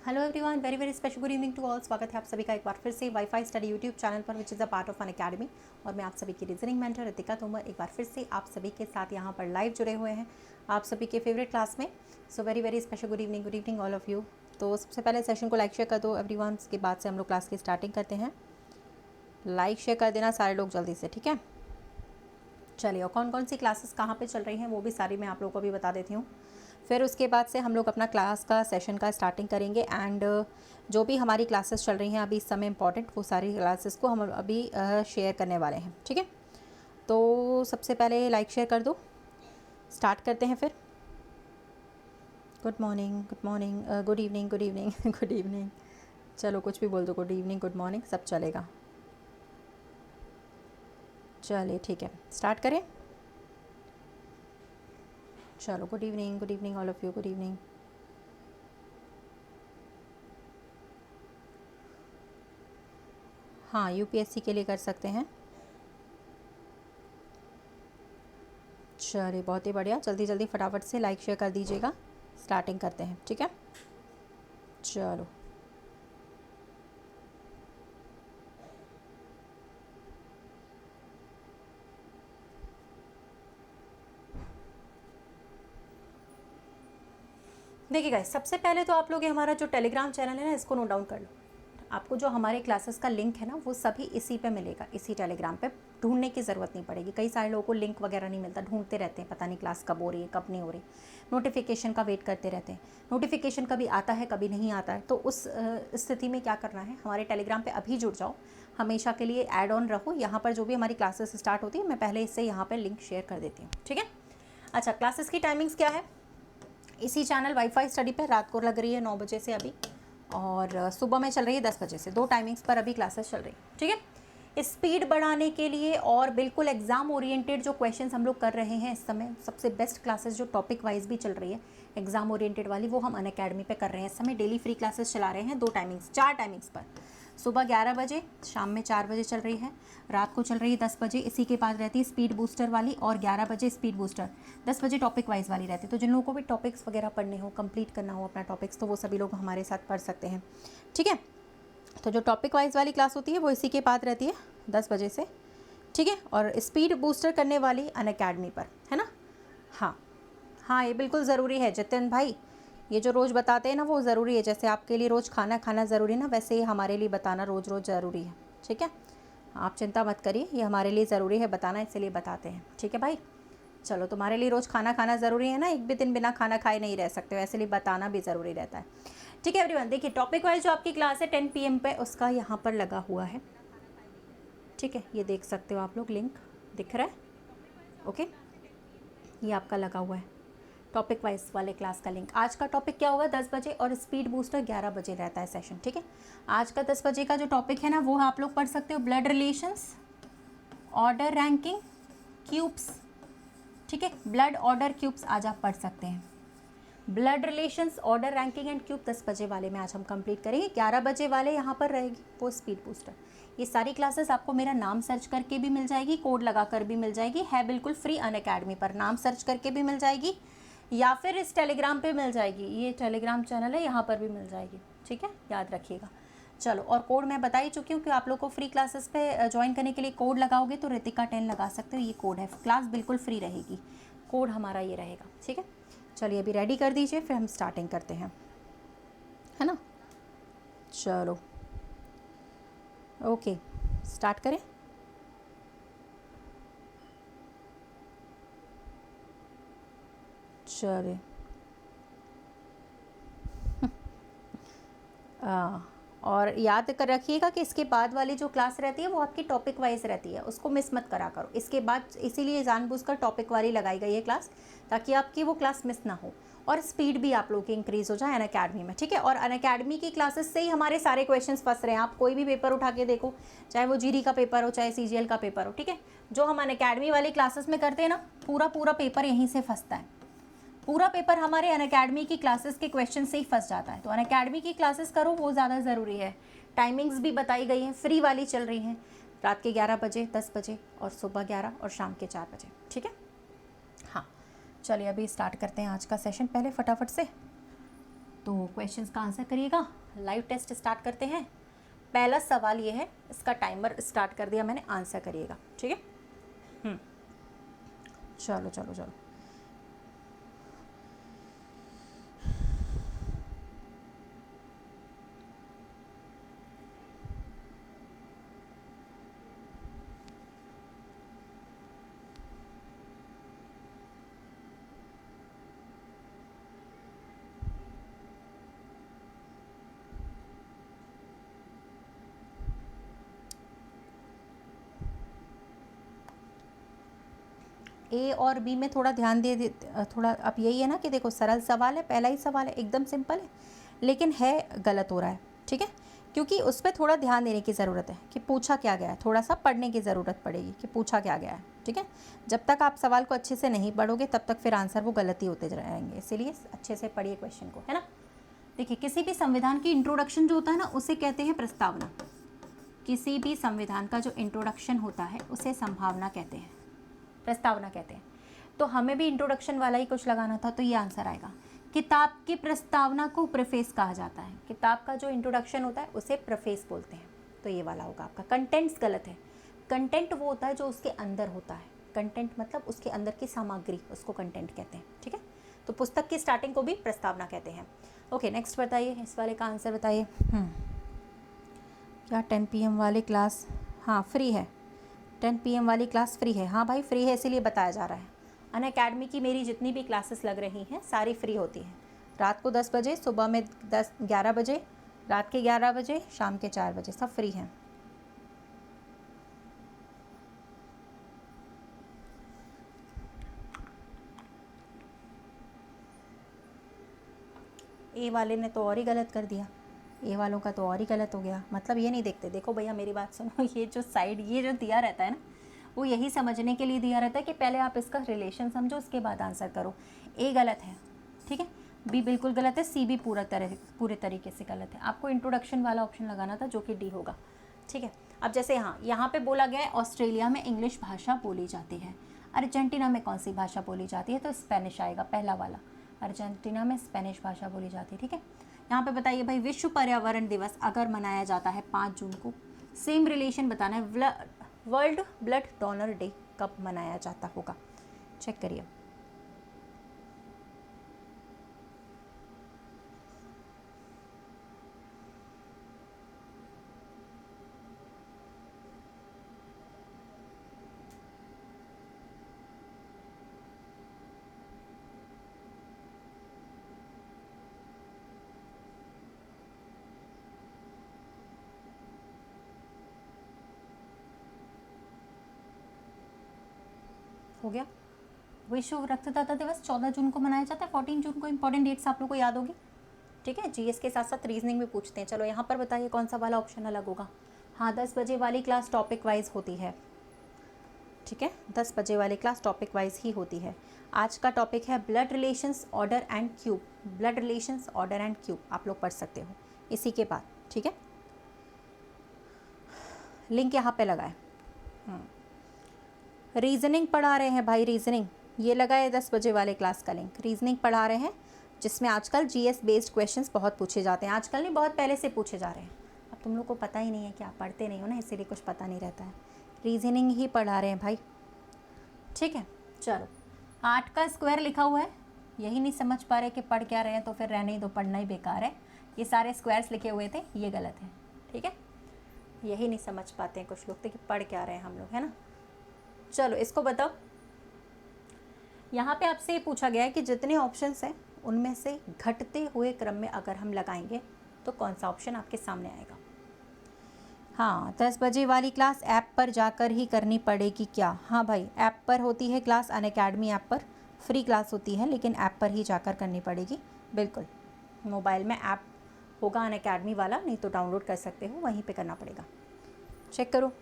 Hello everyone, very very special good evening to all. स्वागत है आप सभी का एक बार फिर से वाईफाई स्टडी यूट्यूब चैनल पर, which is a part of an academy. और मैं आप सभी की रीजनिंग मेंटर रितिका तोमर एक बार फिर से आप सभी के साथ यहाँ पर लाइव जुड़े हुए हैं आप सभी के फेवरेट क्लास में। So very very special good evening all of you. तो सबसे पहले सेशन को लाइक शेयर कर दो एवरीवन, उसके बाद से हम लोग क्लास की स्टार्टिंग करते हैं। लाइक शेयर कर देना सारे लोग जल्दी से, ठीक है। चलिए, और कौन कौन सी क्लासेस कहाँ पे चल रही हैं वो भी सारी मैं आप लोगों को भी बता देती हूँ। फिर उसके बाद से हम लोग अपना क्लास का सेशन का स्टार्टिंग करेंगे। एंड जो भी हमारी क्लासेस चल रही हैं अभी इस समय इम्पॉर्टेंट, वो सारी क्लासेस को हम अभी शेयर करने वाले हैं, ठीक है। तो सबसे पहले लाइक शेयर कर दो, स्टार्ट करते हैं फिर। Good morning, good evening good evening. चलो कुछ भी बोल दो, गुड इवनिंग, गुड मॉर्निंग, सब चलेगा। चलिए ठीक है, स्टार्ट करें। चलो, good evening all of you, good evening. हाँ, यूपीएससी के लिए कर सकते हैं। चलिए बहुत ही बढ़िया, जल्दी जल्दी फटाफट से लाइक शेयर कर दीजिएगा। स्टार्टिंग करते हैं, ठीक है। चलो देखिए गाइस, सबसे पहले तो आप लोग ये हमारा जो टेलीग्राम चैनल है ना, इसको नोट डाउन कर लो। आपको जो हमारे क्लासेस का लिंक है ना, वो सभी इसी पे मिलेगा, इसी टेलीग्राम पे। ढूंढने की ज़रूरत नहीं पड़ेगी। कई सारे लोगों को लिंक वगैरह नहीं मिलता, ढूंढते रहते हैं, पता नहीं क्लास कब हो रही है कब नहीं हो रही, नोटिफिकेशन का वेट करते रहते हैं। नोटिफिकेशन कभी आता है कभी नहीं आता है। तो उस स्थिति में क्या करना है, हमारे टेलीग्राम पर अभी जुड़ जाओ, हमेशा के लिए ऐड ऑन रहो। यहाँ पर जो भी हमारी क्लासेस स्टार्ट होती है, मैं पहले इससे यहाँ पर लिंक शेयर कर देती हूँ, ठीक है। अच्छा, क्लासेस की टाइमिंग्स क्या है, इसी चैनल वाईफाई स्टडी पे रात को लग रही है 9 बजे से अभी, और सुबह में चल रही है 10 बजे से। 2 टाइमिंग्स पर अभी क्लासेस चल रही है, ठीक है। स्पीड बढ़ाने के लिए और बिल्कुल एग्जाम ओरिएंटेड जो क्वेश्चंस हम लोग कर रहे हैं इस समय, सबसे बेस्ट क्लासेस जो टॉपिक वाइज भी चल रही है एग्जाम ओरिएंटेड वाली, वो हम अनअकैडमी पे कर रहे हैं इस समय। डेली फ्री क्लासेस चला रहे हैं 4 टाइमिंग्स पर। सुबह 11 बजे, शाम में 4 बजे चल रही है, रात को चल रही है 10 बजे। इसी के बाद रहती है स्पीड बूस्टर वाली, और 11 बजे स्पीड बूस्टर, 10 बजे टॉपिक वाइज वाली रहती है। तो जिन लोगों को भी टॉपिक्स वगैरह पढ़ने हो, कंप्लीट करना हो अपना टॉपिक्स, तो वो सभी लोग हमारे साथ पढ़ सकते हैं, ठीक है। तो जो टॉपिक वाइज वाली क्लास होती है वो इसी के बाद रहती है 10 बजे से, ठीक है। और स्पीड बूस्टर करने वाली अनअकैडमी पर, है ना। हाँ हाँ, ये बिल्कुल ज़रूरी है जितिन भाई, ये जो रोज़ बताते हैं ना वो ज़रूरी है। जैसे आपके लिए रोज़ खाना खाना ज़रूरी है ना, वैसे ही हमारे लिए बताना रोज़ रोज़ ज़रूरी है, ठीक है। आप चिंता मत करिए, ये हमारे लिए ज़रूरी है बताना, इसलिए बताते हैं, ठीक है भाई। चलो, तुम्हारे लिए रोज़ खाना खाना ज़रूरी है ना, एक भी दिन बिना खाना खाए नहीं रह सकते हो, ऐसे लिए बताना भी ज़रूरी रहता है, ठीक है एवरीवन। देखिए, टॉपिक वाइज जो आपकी क्लास है 10 PM पे, उसका यहाँ पर लगा हुआ है, ठीक है। ये देख सकते हो आप लोग, लिंक दिख रहा है, ओके। ये आपका लगा हुआ है टॉपिक वाइज वाले क्लास का लिंक। आज का टॉपिक क्या होगा, 10 बजे, और स्पीड बूस्टर 11 बजे रहता है सेशन, ठीक है। आज का 10 बजे का जो टॉपिक है ना, वो आप लोग पढ़ सकते हो, blood relations, order ranking, cubes, ठीक है। ब्लड ऑर्डर क्यूब्स आज आप पढ़ सकते हैं। Blood relations, order ranking and cube 10 बजे वाले में आज हम कंप्लीट करेंगे। 11 बजे वाले यहाँ पर रहेगी वो स्पीड बूस्टर। ये सारी क्लासेस आपको मेरा नाम सर्च करके भी मिल जाएगी, कोड लगा कर भी मिल जाएगी, है बिल्कुल फ्री अनअकैडमी पर। नाम सर्च करके भी मिल जाएगी या फिर इस टेलीग्राम पे मिल जाएगी, ये टेलीग्राम चैनल है, यहाँ पर भी मिल जाएगी, ठीक है, याद रखिएगा। चलो, और कोड मैं बता ही चुकी हूँ कि आप लोग को फ्री क्लासेस पे ज्वाइन करने के लिए कोड लगाओगे तो रितिका 10 लगा सकते हो, ये कोड है। क्लास बिल्कुल फ्री रहेगी, कोड हमारा ये रहेगा, ठीक है। चलिए अभी रेडी कर दीजिए, फिर हम स्टार्टिंग करते हैं, है ना। चलो ओके, स्टार्ट करें। चलिए और याद कर रखिएगा कि इसके बाद वाली जो क्लास रहती है वो आपकी टॉपिक वाइज रहती है, उसको मिस मत करा करो। इसके बाद इसीलिए जानबूझकर टॉपिक वाली लगाई गई है क्लास, ताकि आपकी वो क्लास मिस ना हो और स्पीड भी आप लोगों की इंक्रीज़ हो जाए अनअकैडमी में, ठीक है। और अनअकैडमी की क्लासेस से ही हमारे सारे क्वेश्चंस फंस रहे हैं। आप कोई भी पेपर उठा के देखो, चाहे वो जीडी का पेपर हो, चाहे सीजीएल का पेपर हो, ठीक है। जो हम अनअकैडमी वाली क्लासेस में करते हैं ना, पूरा पूरा पेपर यहीं से फंसता है। पूरा पेपर हमारे अनअकैडमी की क्लासेस के क्वेश्चन से ही फंस जाता है। तो अनअकैडमी की क्लासेस करो, वो ज़्यादा ज़रूरी है। टाइमिंग्स भी बताई गई हैं, फ्री वाली चल रही हैं, रात के 11 बजे, 10 बजे, और सुबह 11 और शाम के 4 बजे, ठीक है। हाँ चलिए अभी स्टार्ट करते हैं आज का सेशन। पहले फटाफट से तो क्वेश्चंस का आंसर करिएगा। लाइव टेस्ट स्टार्ट करते हैं। पहला सवाल ये है, इसका टाइमर स्टार्ट कर दिया मैंने, आंसर करिएगा, ठीक है। चलो चलो चलो। ए और बी में थोड़ा ध्यान दे थोड़ा। अब यही है ना कि देखो सरल सवाल है, पहला ही सवाल है, एकदम सिंपल है, लेकिन है गलत हो रहा है, ठीक है, क्योंकि उस पर थोड़ा ध्यान देने की ज़रूरत है कि पूछा क्या गया है। थोड़ा सा पढ़ने की ज़रूरत पड़ेगी कि पूछा क्या गया है, ठीक है। जब तक आप सवाल को अच्छे से नहीं पढ़ोगे तब तक फिर आंसर वो गलत ही होते रहेंगे, इसीलिए अच्छे से पढ़िए क्वेश्चन को, है ना। देखिए, किसी भी संविधान की इंट्रोडक्शन जो होता है ना, उसे कहते हैं प्रस्तावना। किसी भी संविधान का जो इंट्रोडक्शन होता है उसे संभावना कहते हैं, प्रस्तावना कहते हैं। तो हमें भी इंट्रोडक्शन वाला ही कुछ लगाना था, तो ये आंसर आएगा। किताब की प्रस्तावना को प्रेफेस कहा जाता है। किताब का जो इंट्रोडक्शन होता है उसे प्रेफेस बोलते हैं, तो ये वाला होगा आपका। कंटेंट्स गलत है। कंटेंट वो होता है जो उसके अंदर होता है। कंटेंट मतलब उसके अंदर की सामग्री, उसको कंटेंट कहते हैं, ठीक है। तो पुस्तक की स्टार्टिंग को भी प्रस्तावना कहते हैं। ओके, नेक्स्ट बताइए, इस वाले का आंसर बताइए। क्या 10 PM वाली क्लास, हाँ फ्री है, 10 PM वाली क्लास फ्री है। हाँ भाई फ्री है, इसीलिए बताया जा रहा है। अनअकैडमी की मेरी जितनी भी क्लासेस लग रही हैं सारी फ्री होती हैं। रात को 10 बजे, सुबह में 11 बजे, रात के 11 बजे, शाम के 4 बजे, सब फ्री हैं। ए वाले ने तो और ही गलत कर दिया, ए वालों का तो और ही गलत हो गया। मतलब ये नहीं देखते। देखो भैया मेरी बात सुनो, ये जो साइड ये जो दिया रहता है ना, वो यही समझने के लिए दिया रहता है कि पहले आप इसका रिलेशन समझो, उसके बाद आंसर करो। ए गलत है, ठीक है, बी बिल्कुल गलत है, सी भी पूरे तरीके से गलत है। आपको इंट्रोडक्शन वाला ऑप्शन लगाना था, जो कि डी होगा, ठीक है। अब जैसे यहाँ पे बोला गया है ऑस्ट्रेलिया में इंग्लिश भाषा बोली जाती है। अर्जेंटीना में कौन सी भाषा बोली जाती है, तो स्पेनिश आएगा, पहला वाला। अर्जेंटीना में स्पेनिश भाषा बोली जाती है, ठीक है। यहाँ पे बताइए भाई, विश्व पर्यावरण दिवस अगर मनाया जाता है 5 जून को, सेम रिलेशन बताना है। वर्ल्ड ब्लड डोनर डे कब मनाया जाता होगा, चेक करिए। हो गया। विश्व रक्तदाता दिवस 14 जून को मनाया जाता है। 14 जून को इंपॉर्टेंट डेट्स आप लोग को याद होगी, ठीक है। जीएस के साथ साथ रीजनिंग भी पूछते हैं। चलो यहाँ पर बताइए कौन सा वाला ऑप्शन अलग होगा। हाँ, 10 बजे वाली क्लास टॉपिक वाइज होती है, ठीक है। 10 बजे वाली क्लास टॉपिक वाइज ही होती है। आज का टॉपिक है blood relations, order and cube. Blood relations, order and cube आप लोग पढ़ सकते हो इसी के बाद, ठीक है। लिंक यहाँ पे लगाए। रीजनिंग पढ़ा रहे हैं भाई, रीजनिंग ये लगा है 10 बजे वाले क्लास का लिंक। रीजनिंग पढ़ा रहे हैं, जिसमें आजकल जीएस बेस्ड क्वेश्चंस बहुत पूछे जाते हैं। आजकल नहीं, बहुत पहले से पूछे जा रहे हैं। अब तुम लोग को पता ही नहीं है कि आप पढ़ते नहीं हो ना, इसीलिए कुछ पता नहीं रहता है। रीजनिंग ही पढ़ा रहे हैं भाई, ठीक है। चलो, 8 का स्क्वायर लिखा हुआ है, यही नहीं समझ पा रहे कि पढ़ क्या रहे हैं, तो फिर रहने ही दो, पढ़ना ही बेकार है। ये सारे स्क्वायर्स लिखे हुए थे, ये गलत है, ठीक है। यही नहीं समझ पाते हैं कुछ लोग थे कि पढ़ क्या रहे हैं हम लोग, है ना। चलो इसको बताओ। यहाँ पे आपसे पूछा गया है कि जितने ऑप्शंस हैं उनमें से घटते हुए क्रम में अगर हम लगाएंगे तो कौन सा ऑप्शन आपके सामने आएगा। हाँ, 10 बजे वाली क्लास ऐप पर जाकर ही करनी पड़ेगी क्या। हाँ भाई, ऐप पर होती है क्लास, अनअकैडमी ऐप पर फ्री क्लास होती है, लेकिन ऐप पर ही जाकर करनी पड़ेगी, बिल्कुल। मोबाइल में ऐप होगा अनअकैडमी वाला, नहीं तो डाउनलोड कर सकते हो, वहीं पे करना पड़ेगा। चेक करो।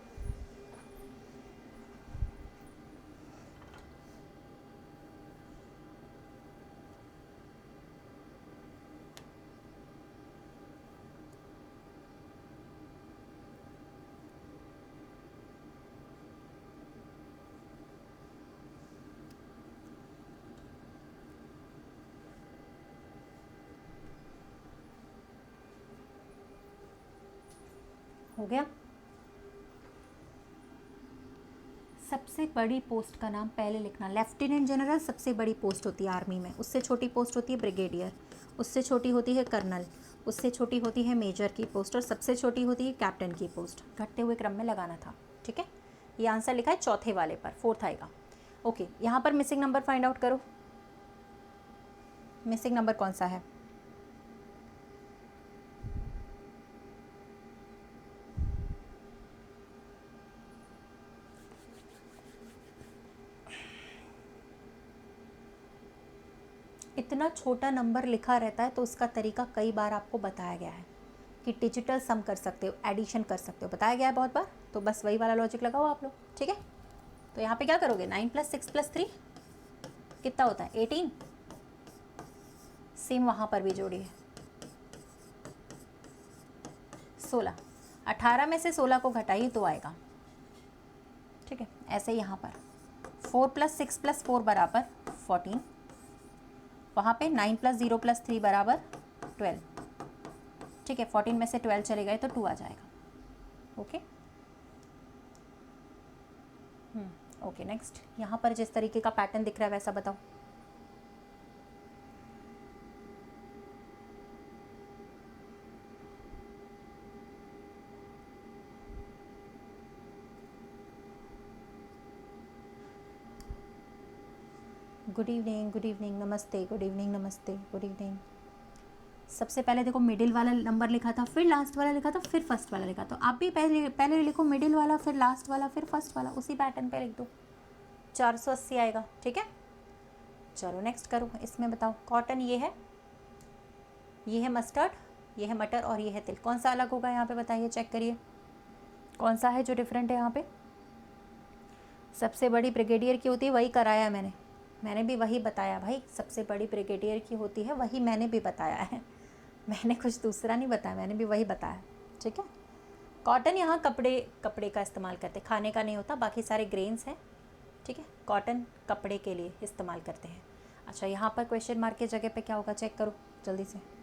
हो गया। सबसे बड़ी पोस्ट का नाम पहले लिखना। लेफ्टिनेंट जनरल सबसे बड़ी पोस्ट होती है आर्मी में, उससे छोटी पोस्ट होती है ब्रिगेडियर, उससे छोटी होती है कर्नल, उससे छोटी होती है मेजर की पोस्ट और सबसे छोटी होती है कैप्टन की पोस्ट। घटते हुए क्रम में लगाना था, ठीक है। ये आंसर लिखा है चौथे वाले पर, फोर्थ आएगा। ओके, यहाँ पर मिसिंग नंबर फाइंड आउट करो। मिसिंग नंबर कौन सा है? इतना छोटा नंबर लिखा रहता है तो उसका तरीका कई बार आपको बताया गया है कि डिजिटल सम कर सकते हो, एडिशन कर सकते हो, बताया गया है बहुत बार। तो बस वही वाला लॉजिक लगाओ आप लोग, ठीक है। तो यहाँ पे क्या करोगे, 9 + 6 + 3 कितना होता है, 18। सेम वहाँ पर भी जोड़िए, 16। 18 में से 16 को घटाइए तो आएगा, ठीक है। ऐसे यहाँ पर 4 + 6 + 4 बराबर 14, वहाँ पे 9 + 0 + 3 बराबर 12, ठीक है। 14 में से 12 चले गए तो 2 आ जाएगा, ओके। Okay, next. यहाँ पर जिस तरीके का पैटर्न दिख रहा है वैसा बताओ। गुड इवनिंग, गुड इवनिंग, नमस्ते, गुड इवनिंग, नमस्ते, गुड इवनिंग। सबसे पहले देखो मिडिल वाला नंबर लिखा था, फिर लास्ट वाला लिखा था, फिर फर्स्ट वाला लिखा। तो आप भी पहले लिखो मिडिल वाला, फिर लास्ट वाला, फिर फर्स्ट वाला, उसी पैटर्न पे लिख दो। 480 आएगा, ठीक है। चलो नेक्स्ट करो, इसमें बताओ। कॉटन ये है मस्टर्ड, ये है मटर और ये है तिल। कौन सा अलग होगा यहाँ पे बताइए, चेक करिए कौन सा है जो डिफरेंट है यहाँ पे। सबसे बड़ी ब्रिगेडियर की होती है, वही कराया मैंने भी वही बताया भाई। सबसे बड़ी ब्रिगेडियर की होती है, वही मैंने भी बताया है। मैंने कुछ दूसरा नहीं बताया, मैंने भी वही बताया, ठीक है। कॉटन यहाँ कपड़े का इस्तेमाल करते हैं, खाने का नहीं होता, बाकी सारे ग्रेन्स हैं, ठीक है। कॉटन कपड़े के लिए इस्तेमाल करते हैं। अच्छा, यहाँ पर क्वेश्चन मार्क की जगह पे क्या होगा, चेक करो जल्दी से।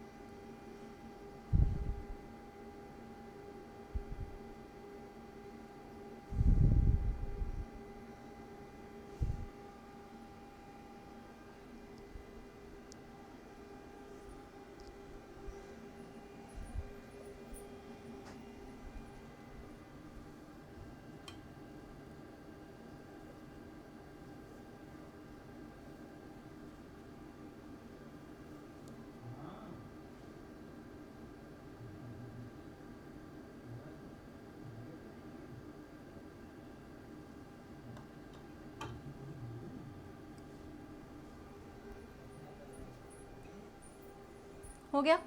हो गया।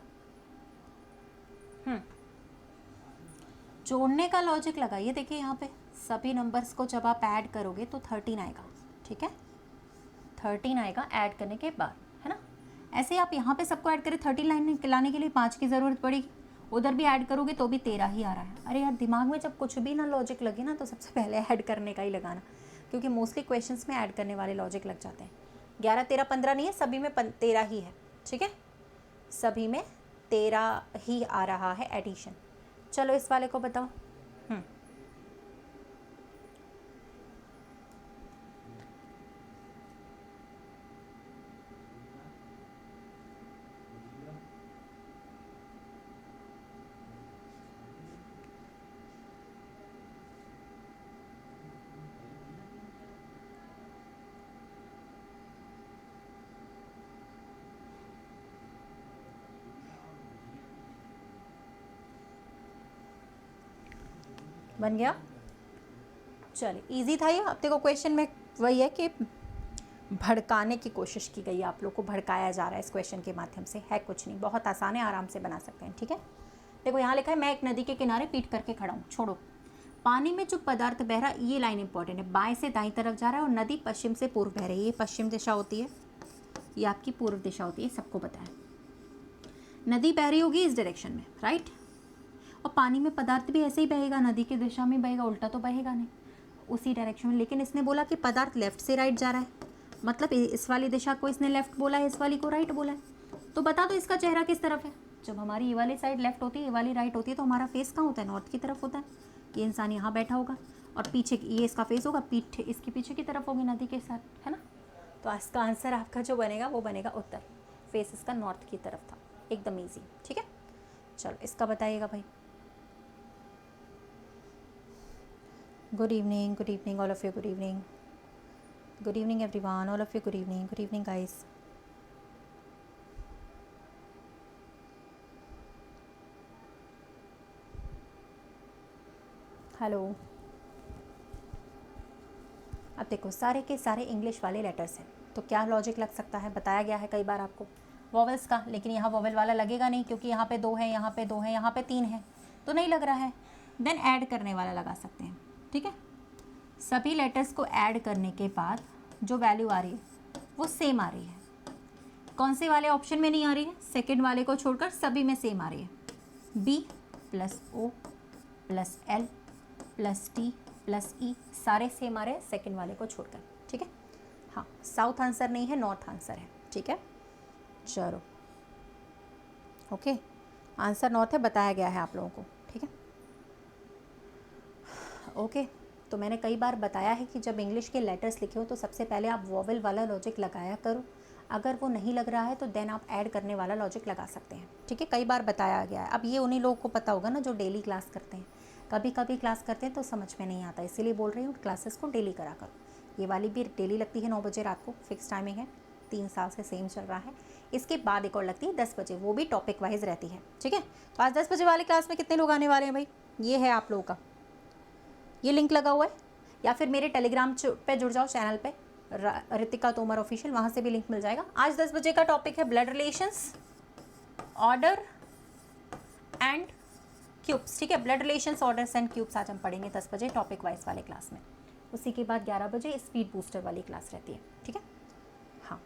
जोड़ने का लॉजिक लगाइए। देखिए यहाँ पे सभी नंबर्स को जब आप ऐड करोगे तो 13 आएगा, ठीक है। 13 आएगा ऐड करने के बाद, है ना। ऐसे आप यहाँ पे सबको ऐड करें, 13 लाइन लाने के लिए 5 की ज़रूरत पड़ेगी। उधर भी ऐड करोगे तो भी 13 ही आ रहा है। अरे यार, दिमाग में जब कुछ भी ना लॉजिक लगे ना तो सबसे पहले ऐड करने का ही लगाना, क्योंकि मोस्टली क्वेश्चंस में ऐड करने वाले लॉजिक लग जाते हैं। 11, 13, 15 नहीं है, सभी में 13 ही है, ठीक है। सभी में 13 ही आ रहा है एडिशन। चलो इस वाले को बताओ। बन गया। चलिए, इजी था ये। अब देखो क्वेश्चन में वही है कि भड़काने की कोशिश की गई है, आप लोग को भड़काया जा रहा है इस क्वेश्चन के माध्यम से। है कुछ नहीं, बहुत आसान है, आराम से बना सकते हैं, ठीक है। देखो यहाँ लिखा है, मैं एक नदी के किनारे पीट करके खड़ा हूँ। छोड़ो, पानी में जो पदार्थ बह रहा है, ये लाइन इंपॉर्टेंट है। बाएं से दाईं तरफ जा रहा है और नदी पश्चिम से पूर्व बह रही है। ये पश्चिम दिशा होती है, ये आपकी पूर्व दिशा होती है, सबको पता है। नदी बह रही होगी इस डायरेक्शन में, राइट। और पानी में पदार्थ भी ऐसे ही बहेगा, नदी की दिशा में बहेगा, उल्टा तो बहेगा नहीं, उसी डायरेक्शन में। लेकिन इसने बोला कि पदार्थ लेफ्ट से राइट जा रहा है, मतलब इस वाली दिशा को इसने लेफ्ट बोला है, इस वाली को राइट बोला है। तो बता दो इसका चेहरा किस तरफ है। जब हमारी ये वाली साइड लेफ्ट होती है, ये वाली राइट होती है, तो हमारा फेस कहाँ होता है? नॉर्थ की तरफ होता है। ये इंसान यहाँ बैठा होगा और पीछे ये इसका फेस होगा, पीठ इसकी पीछे की तरफ होगी नदी के साथ, है ना। तो इसका आंसर आपका जो बनेगा वो बनेगा उत्तर, फेस इसका नॉर्थ की तरफ था। एकदम ईजी, ठीक है। चलो इसका बताइएगा भाई। Good evening all of you, good evening everyone, all of you good evening guys. Hello. अब देखो सारे के सारे इंग्लिश वाले लेटर्स हैं, तो क्या लॉजिक लग सकता है? बताया गया है कई बार आपको वॉवल्स का, लेकिन यहाँ वॉवल वाला लगेगा नहीं, क्योंकि यहाँ पे 2 है, यहाँ पे 2 है, यहाँ पे 3 है, तो नहीं लग रहा है। देन ऐड करने वाला लगा सकते हैं, ठीक है। सभी लेटर्स को ऐड करने के बाद जो वैल्यू आ रही है वो सेम आ रही है। कौन से वाले ऑप्शन में नहीं आ रही है? सेकेंड वाले को छोड़कर सभी में सेम आ रही है। B + O + L + T + E सारे सेम आ रहे हैं सेकेंड वाले को छोड़कर, ठीक है। हाँ, साउथ आंसर नहीं है, नॉर्थ आंसर है, ठीक है। चलो ओके, आंसर नॉर्थ है, बताया गया है आप लोगों को, ठीक है। ओके, तो मैंने कई बार बताया है कि जब इंग्लिश के लेटर्स लिखे हो तो सबसे पहले आप वॉवल वाला लॉजिक लगाया करो। अगर वो नहीं लग रहा है तो देन आप ऐड करने वाला लॉजिक लगा सकते हैं, ठीक है। कई बार बताया गया है। अब ये उन्हीं लोगों को पता होगा ना जो डेली क्लास करते हैं। कभी कभी क्लास करते हैं तो समझ में नहीं आता, इसीलिए बोल रही हूँ क्लासेस को डेली करा करो। ये वाली भी डेली लगती है 9 बजे रात को, फिक्स टाइमिंग है, 3 साल से सेम चल रहा है। इसके बाद एक और लगती है 10 बजे, वो भी टॉपिक वाइज रहती है, ठीक है। तो आज 10 बजे वाली क्लास में कितने लोग आने वाले हैं भाई? ये है आप लोगों का, ये लिंक लगा हुआ है, या फिर मेरे टेलीग्राम पे जुड़ जाओ चैनल पे, रितिका तोमर ऑफिशियल, वहाँ से भी लिंक मिल जाएगा। आज 10 बजे का टॉपिक है blood relations, order and cubes, ठीक है। Blood relations, orders and cubes आज हम पढ़ेंगे 10 बजे टॉपिक वाइज वाले क्लास में। उसी के बाद 11 बजे स्पीड बूस्टर वाली क्लास रहती है, ठीक है। हाँ,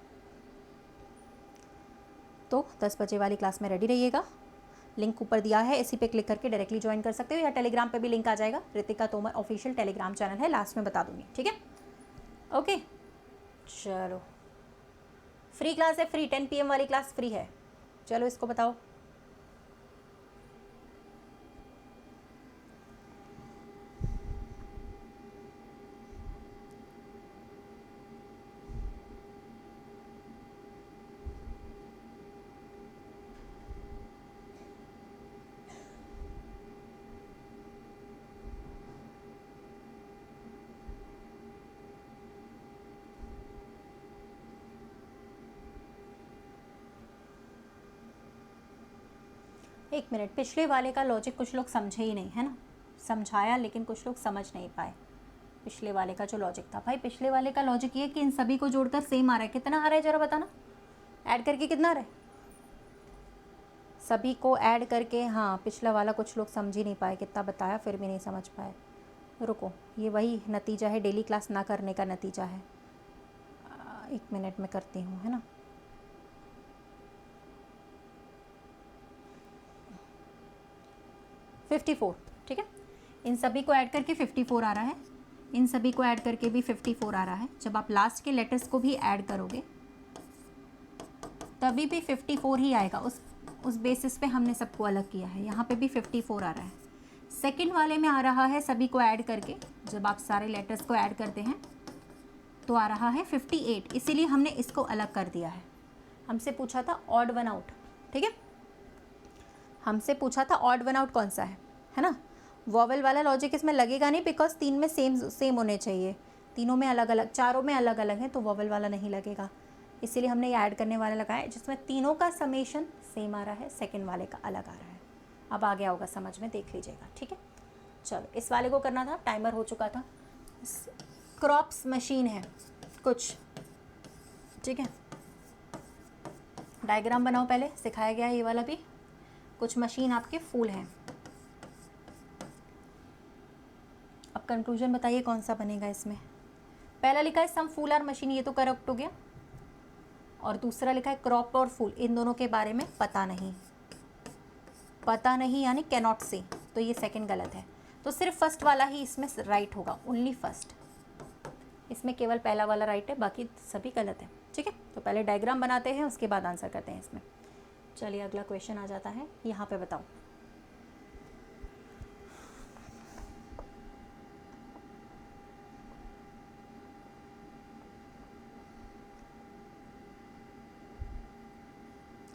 तो 10 बजे वाली क्लास में रेडी रहिएगा। लिंक ऊपर दिया है, इसी पे क्लिक करके डायरेक्टली ज्वाइन कर सकते हो, या टेलीग्राम पे भी लिंक आ जाएगा। Ritika Tomar official Telegram channel है, लास्ट में बता दूंगी, ठीक है। ओके चलो, फ्री क्लास है, फ्री 10 PM वाली क्लास फ्री है। चलो इसको बताओ। एक मिनट, पिछले वाले का लॉजिक कुछ लोग समझे ही नहीं, है ना। समझाया लेकिन कुछ लोग समझ नहीं पाए। पिछले वाले का जो लॉजिक था भाई, पिछले वाले का लॉजिक ये कि इन सभी को जोड़कर सेम आ रहा है। कितना आ रहा है जरा बताना, ऐड करके कितना आ रहा है? सभी को ऐड करके, हाँ पिछला वाला कुछ लोग समझ ही नहीं पाए, कितना बताया फिर भी नहीं समझ पाए। रुको, ये वही नतीजा है डेली क्लास ना करने का नतीजा है। 1 मिनट में करती हूँ, है ना। $54, ठीक है। इन सभी को ऐड करके 54 आ रहा है, इन सभी को ऐड करके भी 54 आ रहा है। जब आप लास्ट के लेटर्स को भी ऐड करोगे तभी भी 54 ही आएगा। उस बेसिस पे हमने सबको अलग किया है। यहाँ पे भी 54 आ रहा है। सेकंड वाले में आ रहा है सभी को ऐड करके, जब आप सारे लेटर्स को ऐड करते हैं तो आ रहा है 58, इसीलिए हमने इसको अलग कर दिया है। हमसे पूछा था ऑड वन आउट, ठीक है। हमसे पूछा था ऑड वन आउट कौन सा है ना। वॉवल वाला लॉजिक इसमें लगेगा नहीं, बिकॉज 3 में सेम होने चाहिए। तीनों में अलग अलग, चारों में अलग अलग है, तो वॉवल वाला नहीं लगेगा। इसीलिए हमने ये ऐड करने वाला लगाया, जिसमें तीनों का समेशन सेम आ रहा है, सेकंड वाले का अलग आ रहा है। अब आ गया होगा समझ में, देख लीजिएगा, ठीक है। चलो इस वाले को करना था, टाइमर हो चुका था। क्रॉप्स मशीन है कुछ, ठीक है। डायग्राम बनाओ, पहले सिखाया गया है ये वाला भी। कुछ मशीन आपके फूल हैं। अब कंक्लूजन बताइए कौन सा बनेगा इसमें। पहला लिखा है सम फूल आर मशीन, ये तो करेक्ट हो गया। और दूसरा लिखा है क्रॉप और फूल, इन दोनों के बारे में पता नहीं। पता नहीं यानी कैनॉट से, तो ये सेकंड गलत है। तो सिर्फ फर्स्ट वाला ही इसमें राइट होगा, ओनली फर्स्ट। इसमें केवल पहला वाला राइट है, बाकी सभी गलत है, ठीक है। तो पहले डायग्राम बनाते हैं, उसके बाद आंसर करते हैं इसमें। चलिए अगला क्वेश्चन आ जाता है, यहाँ पे बताओ।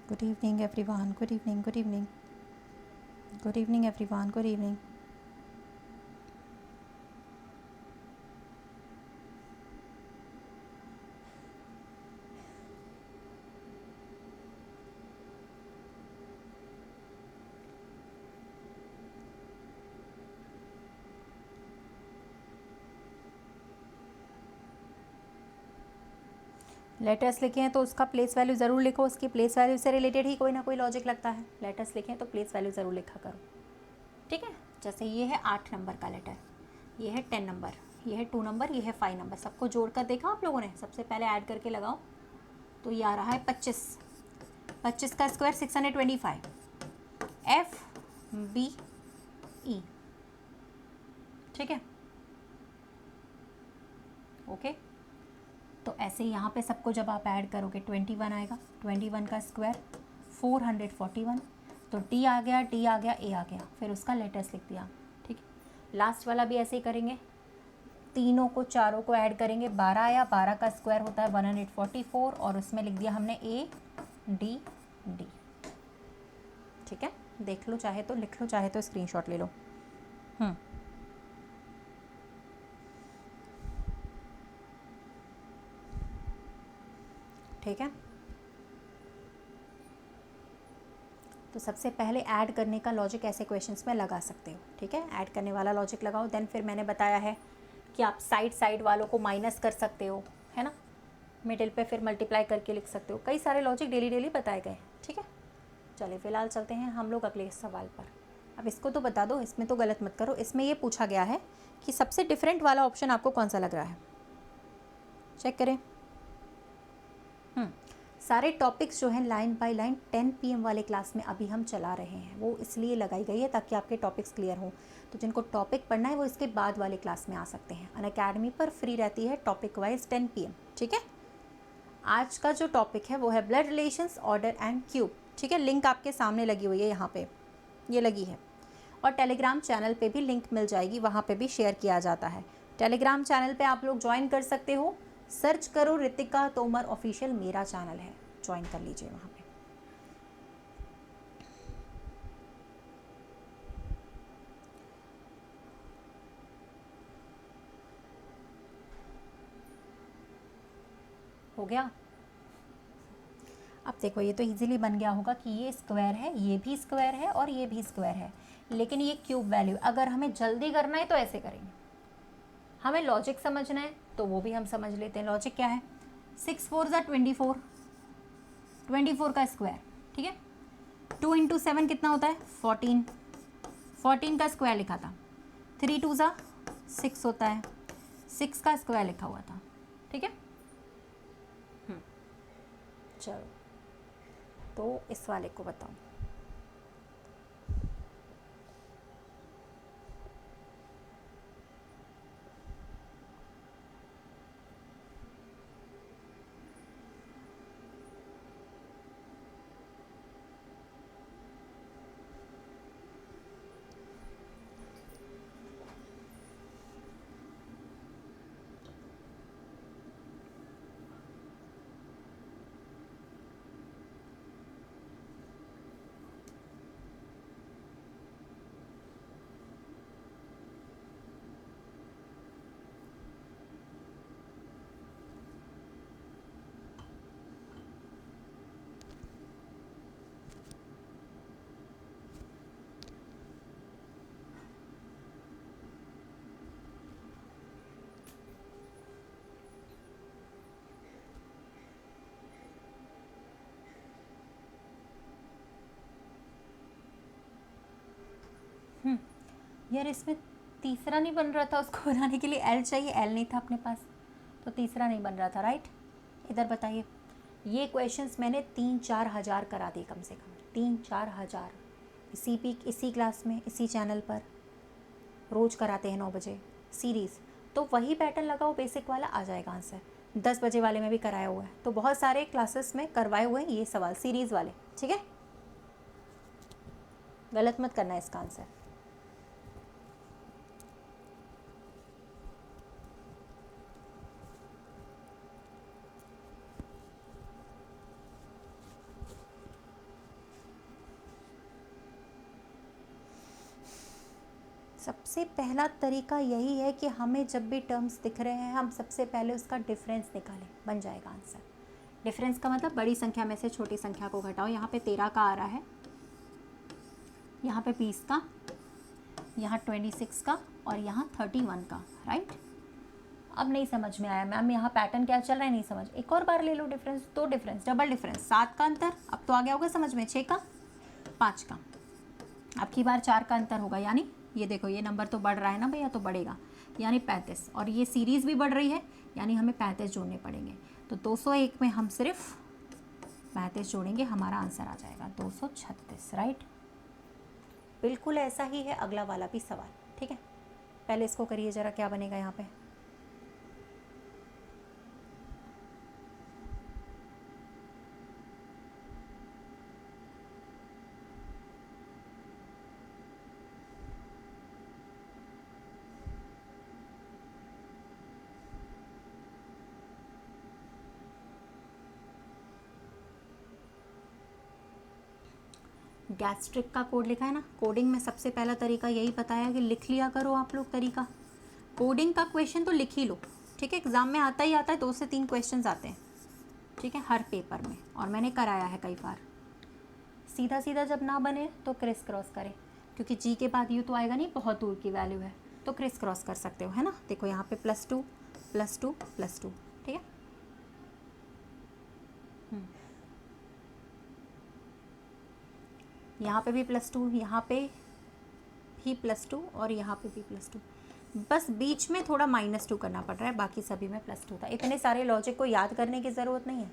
Good evening everyone, good evening, good evening, good evening everyone, good evening. Letters लिखे हैं तो उसका प्लेस वैल्यू ज़रूर लिखो, उसकी प्लेस वैल्यू से रिलेटेड ही कोई ना कोई लॉजिक लगता है। लेटर्स लिखे हैं तो प्लेस वैल्यू ज़रूर लिखा करो, ठीक है। जैसे ये है 8 नंबर का लेटर, ये है 10 नंबर, ये है 2 नंबर, ये है 5 नंबर, सबको जोड़कर देखा आप लोगों ने। सबसे पहले ऐड करके लगाओ तो ये आ रहा है 25। 25 का स्क्वायर 625, FBE, ठीक है, ओके। तो ऐसे यहाँ पे सबको जब आप ऐड करोगे 21 आएगा। 21 का स्क्वायर 441, तो टी आ गया, टी आ गया, ए आ गया, फिर उसका लेटर्स लिख दिया, ठीक है। लास्ट वाला भी ऐसे ही करेंगे, तीनों को चारों को ऐड करेंगे, 12 आया, 12 का स्क्वायर होता है 144, और उसमें लिख दिया हमने ए डी डी, ठीक है। देख लो चाहे तो, लिख लो चाहे तो, स्क्रीनशॉट ले लो। ठीक है, तो सबसे पहले ऐड करने का लॉजिक ऐसे क्वेश्चंस में लगा सकते हो, ठीक है। ऐड करने वाला लॉजिक लगाओ, देन फिर मैंने बताया है कि आप साइड वालों को माइनस कर सकते हो, है ना, मिडिल पे फिर मल्टीप्लाई करके लिख सकते हो। कई सारे लॉजिक डेली बताए गए हैं, ठीक है। चलिए फिलहाल चलते हैं हम लोग अगले सवाल पर। अब इसको तो बता दो, इसमें तो गलत मत करो। इसमें ये पूछा गया है कि सबसे डिफरेंट वाला ऑप्शन आपको कौन सा लग रहा है, चेक करें। सारे टॉपिक्स जो हैं लाइन बाय लाइन 10 PM वाले क्लास में अभी हम चला रहे हैं, वो इसलिए लगाई गई है ताकि आपके टॉपिक्स क्लियर हों। तो जिनको टॉपिक पढ़ना है वो इसके बाद वाले क्लास में आ सकते हैं। अनअकैडमी पर फ्री रहती है टॉपिक वाइज 10 PM, ठीक है। आज का जो टॉपिक है वो है blood relations, order and cube, ठीक है। लिंक आपके सामने लगी हुई है, यहाँ पे ये लगी है, और टेलीग्राम चैनल पे भी लिंक मिल जाएगी, वहाँ पे भी शेयर किया जाता है। टेलीग्राम चैनल पे आप लोग ज्वाइन कर सकते हो, सर्च करो रितिका तोमर ऑफिशियल, मेरा चैनल है, ज्वाइन कर लीजिए वहाँ पे। हो गया। अब देखो ये तो इजीली बन गया होगा कि ये स्क्वायर है, ये भी स्क्वायर है और ये भी स्क्वायर है, लेकिन ये क्यूब वैल्यू अगर हमें जल्दी करना है तो ऐसे करेंगे। हमें लॉजिक समझना है तो वो भी हम समझ लेते हैं। लॉजिक क्या है, 6 4 ज़ा 24, 24 का स्क्वायर, ठीक है। 2 × 7 कितना होता है 14, 14 का स्क्वायर लिखा था। 3 2 ज़ा 6 होता है, 6 का स्क्वायर लिखा हुआ था, ठीक है। चलो तो इस वाले को बताओ। यार इसमें तीसरा नहीं बन रहा था, उसको बनाने के लिए एल चाहिए, एल नहीं था अपने पास, तो तीसरा नहीं बन रहा था, राइट। इधर बताइए, ये क्वेश्चंस मैंने 3-4 हज़ार करा दिए, कम से कम 3-4 हज़ार, इसी क्लास में, इसी चैनल पर रोज़ कराते हैं 9 बजे सीरीज़। तो वही पैटर्न लगाओ, बेसिक वाला आ जाएगा आंसर। 10 बजे वाले में भी कराया हुआ है, तो बहुत सारे क्लासेस में करवाए हुए हैं ये सवाल सीरीज़ वाले, ठीक है। गलत मत करना है इसका आंसर। सबसे पहला तरीका यही है कि हमें जब भी टर्म्स दिख रहे हैं हम सबसे पहले उसका डिफरेंस निकालें, बन जाएगा आंसर। डिफरेंस का मतलब बड़ी संख्या में से छोटी संख्या को घटाओ। यहाँ पे 13 का आ रहा है, यहाँ पे 20 का, यहाँ 26 का और यहाँ 31 का, राइट। अब नहीं समझ में आया मैम यहाँ पैटर्न क्या चल रहा है, नहीं समझ, एक और बार ले लो डिफरेंस। तो डिफरेंस डबल डिफरेंस, 7 का अंतर, अब तो आ गया होगा समझ में, 6 का, 5 का, अब की बार 4 का अंतर होगा, यानी ये देखो ये नंबर तो बढ़ रहा है ना भैया, तो बढ़ेगा, यानी 35, और ये सीरीज़ भी बढ़ रही है यानी हमें 35 जोड़ने पड़ेंगे। तो 201 में हम सिर्फ 35 जोड़ेंगे, हमारा आंसर आ जाएगा 236, राइट। बिल्कुल ऐसा ही है अगला वाला भी सवाल, ठीक है। पहले इसको करिए ज़रा, क्या बनेगा यहाँ पे। गैस्ट्रिक का कोड लिखा है ना, कोडिंग में सबसे पहला तरीका यही बताया कि लिख लिया करो आप लोग तरीका। कोडिंग का क्वेश्चन तो लिख ही लो, ठीक है। एग्ज़ाम में आता ही आता है, 2 से 3 क्वेश्चन आते हैं, ठीक है, हर पेपर में, और मैंने कराया है कई बार। सीधा सीधा जब ना बने तो क्रिस क्रॉस करें, क्योंकि जी के बाद यू तो आएगा नहीं, बहुत दूर की वैल्यू है, तो क्रिस क्रॉस कर सकते हो, है ना। देखो यहाँ पे +2 +2 +2, ठीक है। यहाँ पे भी +2, यहाँ पे भी +2 और यहाँ पे भी +2, बस बीच में थोड़ा -2 करना पड़ रहा है, बाकी सभी में +2 था। इतने सारे लॉजिक को याद करने की ज़रूरत नहीं है।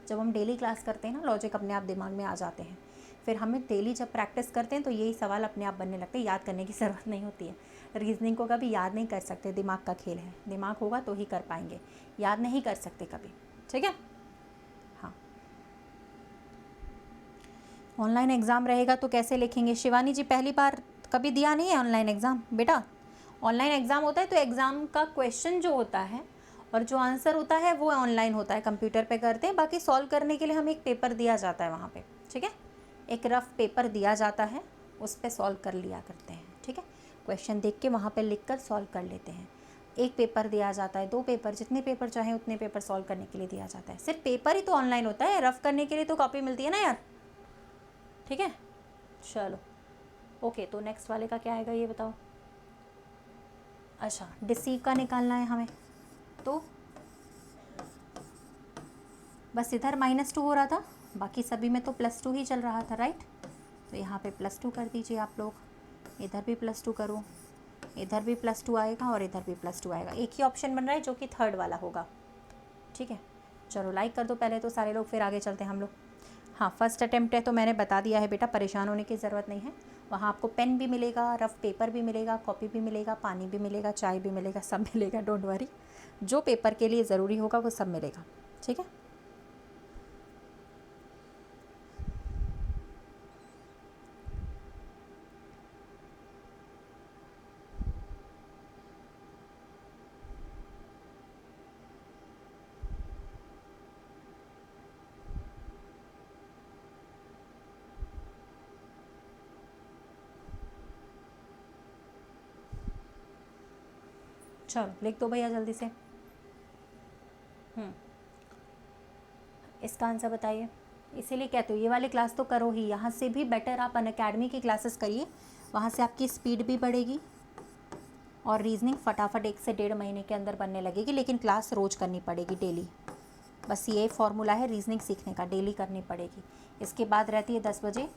जब हम डेली क्लास करते हैं ना, लॉजिक अपने आप दिमाग में आ जाते हैं। फिर हमें डेली जब प्रैक्टिस करते हैं तो यही सवाल अपने आप बनने लगते हैं, याद करने की ज़रूरत नहीं होती है। रीजनिंग को कभी याद नहीं कर सकते, दिमाग का खेल है, दिमाग होगा तो ही कर पाएंगे, याद नहीं कर सकते कभी, ठीक है। हाँ, ऑनलाइन एग्ज़ाम रहेगा तो कैसे लिखेंगे? शिवानी जी पहली बार कभी दिया नहीं है ऑनलाइन एग्ज़ाम बेटा। ऑनलाइन एग्ज़ाम होता है तो एग्ज़ाम का क्वेश्चन जो होता है और जो आंसर होता है वो ऑनलाइन होता है, कंप्यूटर पे करते हैं। बाकी सॉल्व करने के लिए हमें एक पेपर दिया जाता है वहाँ पे, ठीक है, एक रफ पेपर दिया जाता है, उस पर सॉल्व कर लिया करते हैं, ठीक है। क्वेश्चन देख के वहाँ पे लिख कर सॉल्व कर लेते हैं। एक पेपर दिया जाता है, 2 पेपर, जितने पेपर चाहें उतने पेपर सॉल्व करने के लिए दिया जाता है। सिर्फ पेपर ही तो ऑनलाइन होता है, रफ करने के लिए तो कॉपी मिलती है ना यार, ठीक है। चलो ओके, तो नेक्स्ट वाले का क्या आएगा ये बताओ। अच्छा, डिसीव का निकालना है हमें, तो बस इधर -2 हो रहा था, बाकी सभी में तो +2 ही चल रहा था, राइट। तो यहाँ पे +2 कर दीजिए आप लोग, इधर भी +2 करो, इधर भी +2 आएगा और इधर भी +2 आएगा। एक ही ऑप्शन बन रहा है जो कि थर्ड वाला होगा, ठीक है। चलो लाइक कर दो पहले तो सारे लोग, फिर आगे चलते हैं हम लोग। हाँ, फर्स्ट अटैम्प्ट है तो मैंने बता दिया है बेटा, परेशान होने की ज़रूरत नहीं है। वहाँ आपको पेन भी मिलेगा, रफ पेपर भी मिलेगा, कॉपी भी मिलेगा, पानी भी मिलेगा, चाय भी मिलेगा, सब मिलेगा, डोंट वरी। जो पेपर के लिए ज़रूरी होगा वो सब मिलेगा, ठीक है। चलो लिख दो भैया जल्दी से। इसका आंसर बताइए। इसीलिए कहते हो ये वाली क्लास तो करो ही, यहाँ से भी बेटर आप अनअकैडमी की क्लासेस करिए, वहाँ से आपकी स्पीड भी बढ़ेगी और रीजनिंग फटाफट 1 से 1.5 महीने के अंदर बनने लगेगी। लेकिन क्लास रोज़ करनी पड़ेगी, डेली। बस ये फॉर्मूला है रीजनिंग सीखने का, डेली करनी पड़ेगी। इसके बाद रहती है 10 बजे,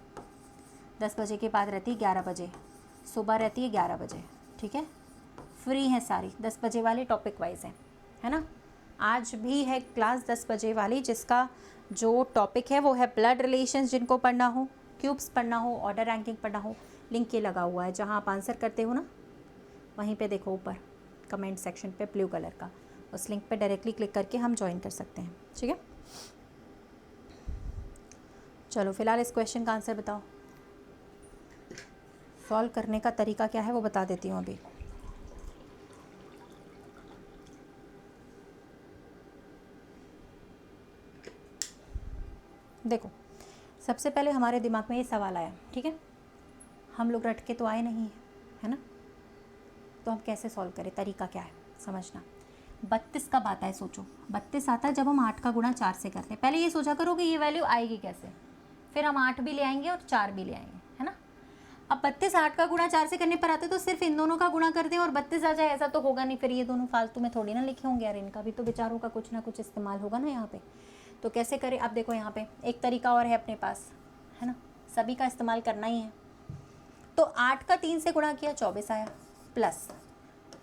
10 बजे के बाद रहती है 11 बजे, सुबह रहती है 11 बजे, ठीक है। फ्री हैं सारी, 10 बजे वाली टॉपिक वाइज है ना। आज भी है क्लास 10 बजे वाली, जिसका जो टॉपिक है वो है ब्लड रिलेशंस। जिनको पढ़ना हो, क्यूब्स पढ़ना हो, ऑर्डर रैंकिंग पढ़ना हो, लिंक ये लगा हुआ है जहाँ आप आंसर करते हो ना, वहीं पे देखो ऊपर कमेंट सेक्शन पे ब्लू कलर का, उस लिंक पे डायरेक्टली क्लिक करके हम ज्वाइन कर सकते हैं, ठीक है। चलो फिलहाल इस क्वेश्चन का आंसर बताओ। सॉल्व करने का तरीका क्या है वो बता देती हूँ अभी। देखो, सबसे पहले हमारे दिमाग में ये सवाल आया, ठीक है, हम लोग रट के तो आए नहीं हैं, है ना, तो हम कैसे सॉल्व करें, तरीका क्या है समझना। 32 कब आता है सोचो, 32 आता है जब हम 8 का गुणा 4 से करते हैं। पहले ये सोचा करो कि ये वैल्यू आएगी कैसे, फिर हम 8 भी ले आएंगे और 4 भी ले आएंगे, है ना। अब 32 8 का गुणा 4 से करने पर आते तो सिर्फ इन दोनों का गुणा कर दें और 32 आ जाए, ऐसा तो होगा नहीं, फिर ये दोनों फालतू में थोड़ी ना लिखे होंगे यार, इनका भी तो बेचारों का कुछ ना कुछ इस्तेमाल होगा ना यहाँ पे। तो कैसे करें, अब देखो यहाँ पे एक तरीका और है अपने पास, है ना, सभी का इस्तेमाल करना ही है। तो 8 का 3 से गुणा किया 24 आया, प्लस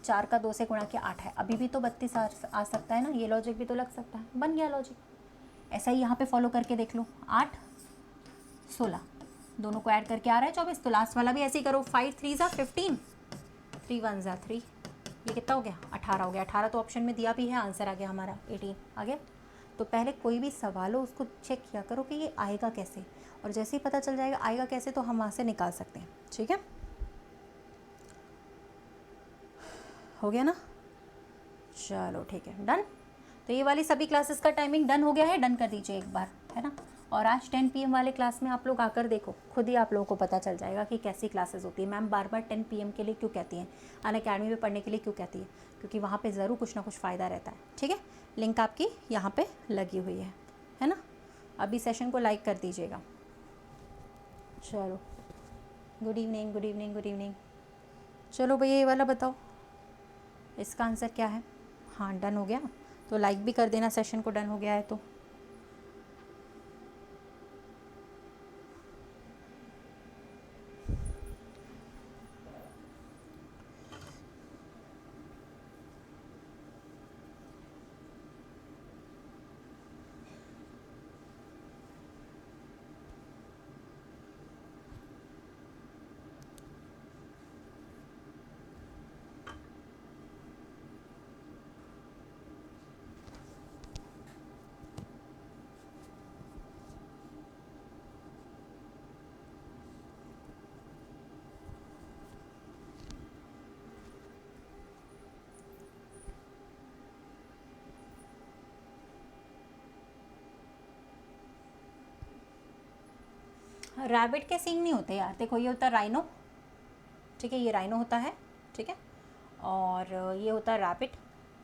4 का 2 से गुणा किया 8 है, अभी भी तो 32 आ सकता है ना, ये लॉजिक भी तो लग सकता है, बन गया लॉजिक। ऐसा ही यहाँ पे फॉलो करके देख लो, 8 16 दोनों को ऐड करके आ रहा है 24, तो लास्ट वाला भी ऐसे ही करो, 5 3 ज़ा 15, 3 1 ज़ा 3, ये कितना हो गया 18 हो गया। 18 तो ऑप्शन में दिया भी है, आंसर आ गया हमारा 18 आ गया। तो पहले कोई भी सवाल हो उसको चेक किया करो कि ये आएगा कैसे, और जैसे ही पता चल जाएगा आएगा कैसे तो हम वहाँ से निकाल सकते हैं, ठीक है, हो गया ना, चलो ठीक है, डन। तो ये वाली सभी क्लासेस का टाइमिंग डन हो गया है, डन कर दीजिए एक बार, है ना। और आज 10 PM वाले क्लास में आप लोग आकर देखो, खुद ही आप लोगों को पता चल जाएगा कि कैसी क्लासेस होती है। मैम बार बार 10 PM के लिए क्यों कहती हैं, अनअकैडमी में पढ़ने के लिए क्यों कहती है, क्योंकि वहाँ पे ज़रूर कुछ ना कुछ फ़ायदा रहता है, ठीक है। लिंक आपकी यहाँ पे लगी हुई है ना। अभी सेशन को लाइक कर दीजिएगा। चलो, good evening good evening good evening. चलो भैया ये वाला बताओ, इसका आंसर क्या है। हाँ डन हो गया, तो लाइक भी कर देना सेशन को, डन हो गया है तो। रैबिट के सींग नहीं होते यार, देखो ये होता है राइनो, ठीक है, ये राइनो होता है, ठीक है, और ये होता है रैबिट,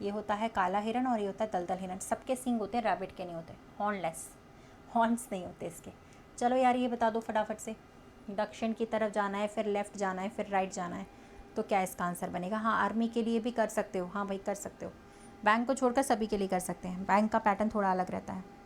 ये होता है काला हिरन, और ये होता है दलदल हिरन। सबके सींग होते हैं, रैबिट के नहीं होते, हॉर्नलेस, हॉर्न्स नहीं होते इसके। चलो यार ये बता दो फटाफट से, दक्षिण की तरफ जाना है, फिर लेफ़्ट जाना है, फिर राइट जाना है, तो क्या इसका आंसर बनेगा। हाँ आर्मी के लिए भी कर सकते हो, हाँ भाई कर सकते हो, बैंक को छोड़कर सभी के लिए कर सकते हैं, बैंक का पैटर्न थोड़ा अलग रहता है।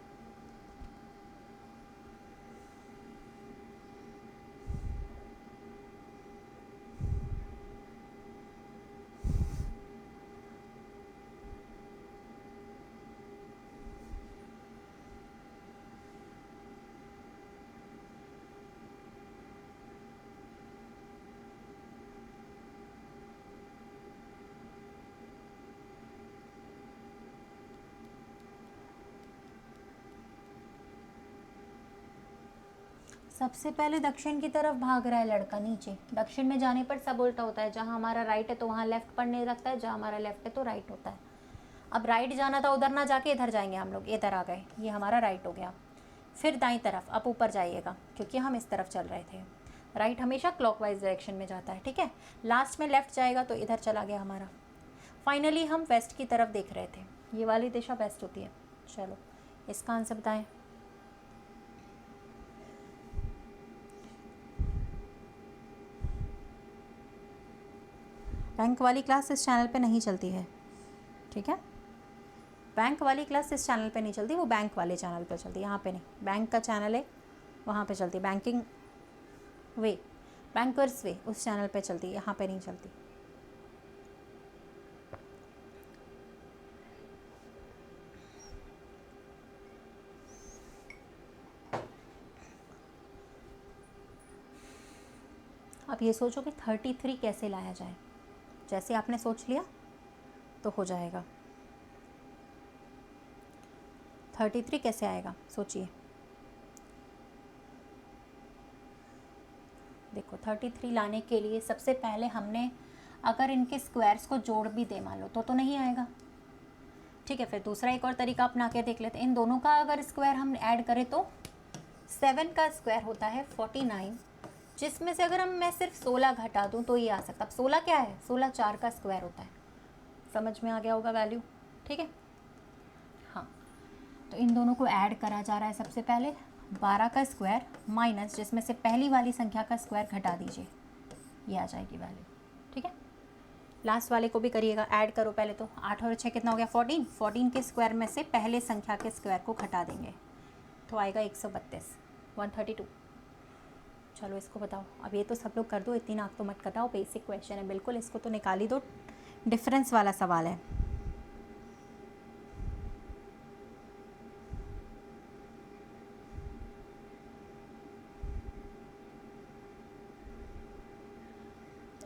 सबसे पहले दक्षिण की तरफ भाग रहा है लड़का, नीचे दक्षिण में जाने पर सब उल्टा होता है, जहाँ हमारा राइट है तो वहाँ लेफ्ट पढ़ने लगता है, जहाँ हमारा लेफ्ट है तो राइट होता है। अब राइट जाना था, उधर ना जाके इधर जाएंगे हम लोग, इधर आ गए, ये हमारा राइट हो गया। फिर दाईं तरफ, अब ऊपर जाइएगा क्योंकि हम इस तरफ चल रहे थे, राइट हमेशा क्लॉकवाइज डायरेक्शन में जाता है, ठीक है। लास्ट में लेफ्ट जाएगा तो इधर चला गया हमारा। फाइनली हम वेस्ट की तरफ देख रहे थे, ये वाली दिशा वेस्ट होती है। चलो इसका आंसर बताएं। बैंक वाली क्लास इस चैनल पे नहीं चलती है, ठीक है, बैंक वाली क्लास इस चैनल पे नहीं चलती, वो बैंक वाले चैनल पे चलती है, यहाँ पे नहीं। बैंक का चैनल है वहाँ पे चलती है, बैंकिंग वे, बैंकर्स वे उस चैनल पे चलती है, यहाँ पे नहीं चलती। अब ये सोचो कि 33 कैसे लाया जाए, जैसे आपने सोच लिया तो हो जाएगा। 33 कैसे आएगा सोचिए। देखो 33 लाने के लिए सबसे पहले हमने अगर इनके स्क्वायर्स को जोड़ भी दे मान लो तो नहीं आएगा। ठीक है, फिर दूसरा एक और तरीका अपना के देख लेते हैं। इन दोनों का अगर स्क्वायर हम ऐड करें तो 7 का स्क्वायर होता है 49, जिसमें से अगर मैं सिर्फ 16 घटा दूँ तो ये आ सकता। अब 16 क्या है, 16 4 का स्क्वायर होता है। समझ में आ गया होगा वैल्यू। ठीक है, हाँ, तो इन दोनों को ऐड करा जा रहा है। सबसे पहले 12 का स्क्वायर माइनस जिसमें से पहली वाली संख्या का स्क्वायर घटा दीजिए, ये आ जाएगी वैल्यू। ठीक है, लास्ट वाले को भी करिएगा, ऐड करो पहले तो। 8 और 6 कितना हो गया 14। 14 के स्क्वायर में से पहले संख्या के स्क्वायर को घटा देंगे तो आएगा 132, 132। चलो इसको बताओ। अब ये तो सब लोग कर दो, इतनी नाक तो मत कटाओ, बेसिक क्वेश्चन है बिल्कुल, इसको तो निकाल ही दो, डिफरेंस वाला सवाल है।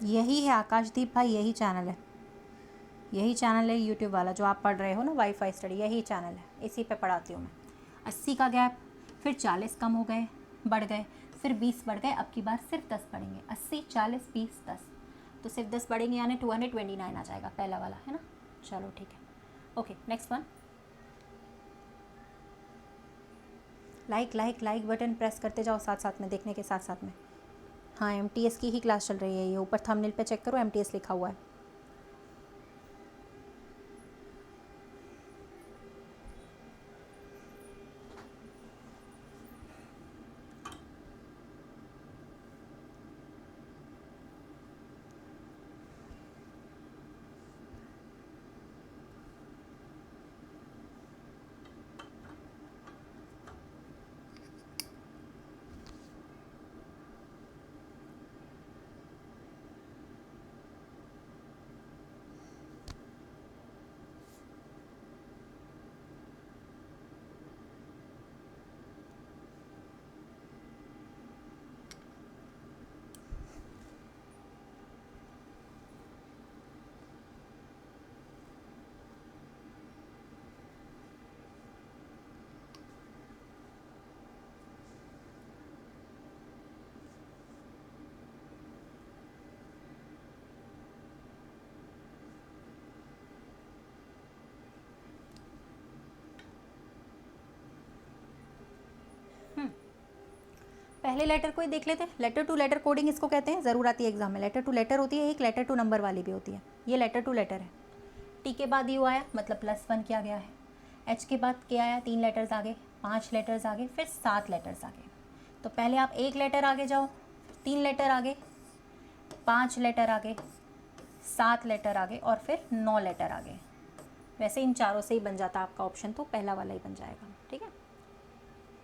यही है आकाशदीप भाई, यही चैनल है, यही चैनल है यूट्यूब वाला जो आप पढ़ रहे हो ना, वाईफाई स्टडी, यही चैनल है, इसी पे पढ़ाती हूँ मैं। 80 का गैप, फिर 40 कम हो गए, बढ़ गए, फिर 20 बढ़ गए, अब की बार सिर्फ 10 बढ़ेंगे। 80 40 20 10, तो सिर्फ 10 बढ़ेंगे, यानी 229 आ जाएगा पहला वाला, है ना। चलो ठीक है, okay next one. Like like like button press करते जाओ साथ साथ में, देखने के साथ साथ में। हाँ, MTS की ही क्लास चल रही है ये, ऊपर थंबनेल पे चेक करो MTS लिखा हुआ है। पहले लेटर को ही देख लेते हैं। लेटर टू लेटर कोडिंग इसको कहते हैं, ज़रूर आती है एग्जाम में। लेटर टू लेटर होती है, एक लेटर टू नंबर वाली भी होती है। ये लेटर टू लेटर है। टी के बाद यू आया, मतलब +1 किया गया है। एच के बाद क्या आया, 3 लेटर्स आगे, 5 लेटर्स आगे, फिर 7 लेटर्स आगे। तो पहले आप 1 लेटर आगे जाओ, 3 लेटर आगे, 5 लेटर आगे, 7 लेटर आगे, और फिर 9 लेटर आगे। वैसे इन चारों से ही बन जाता आपका ऑप्शन, तो पहला वाला ही बन जाएगा। ठीक है,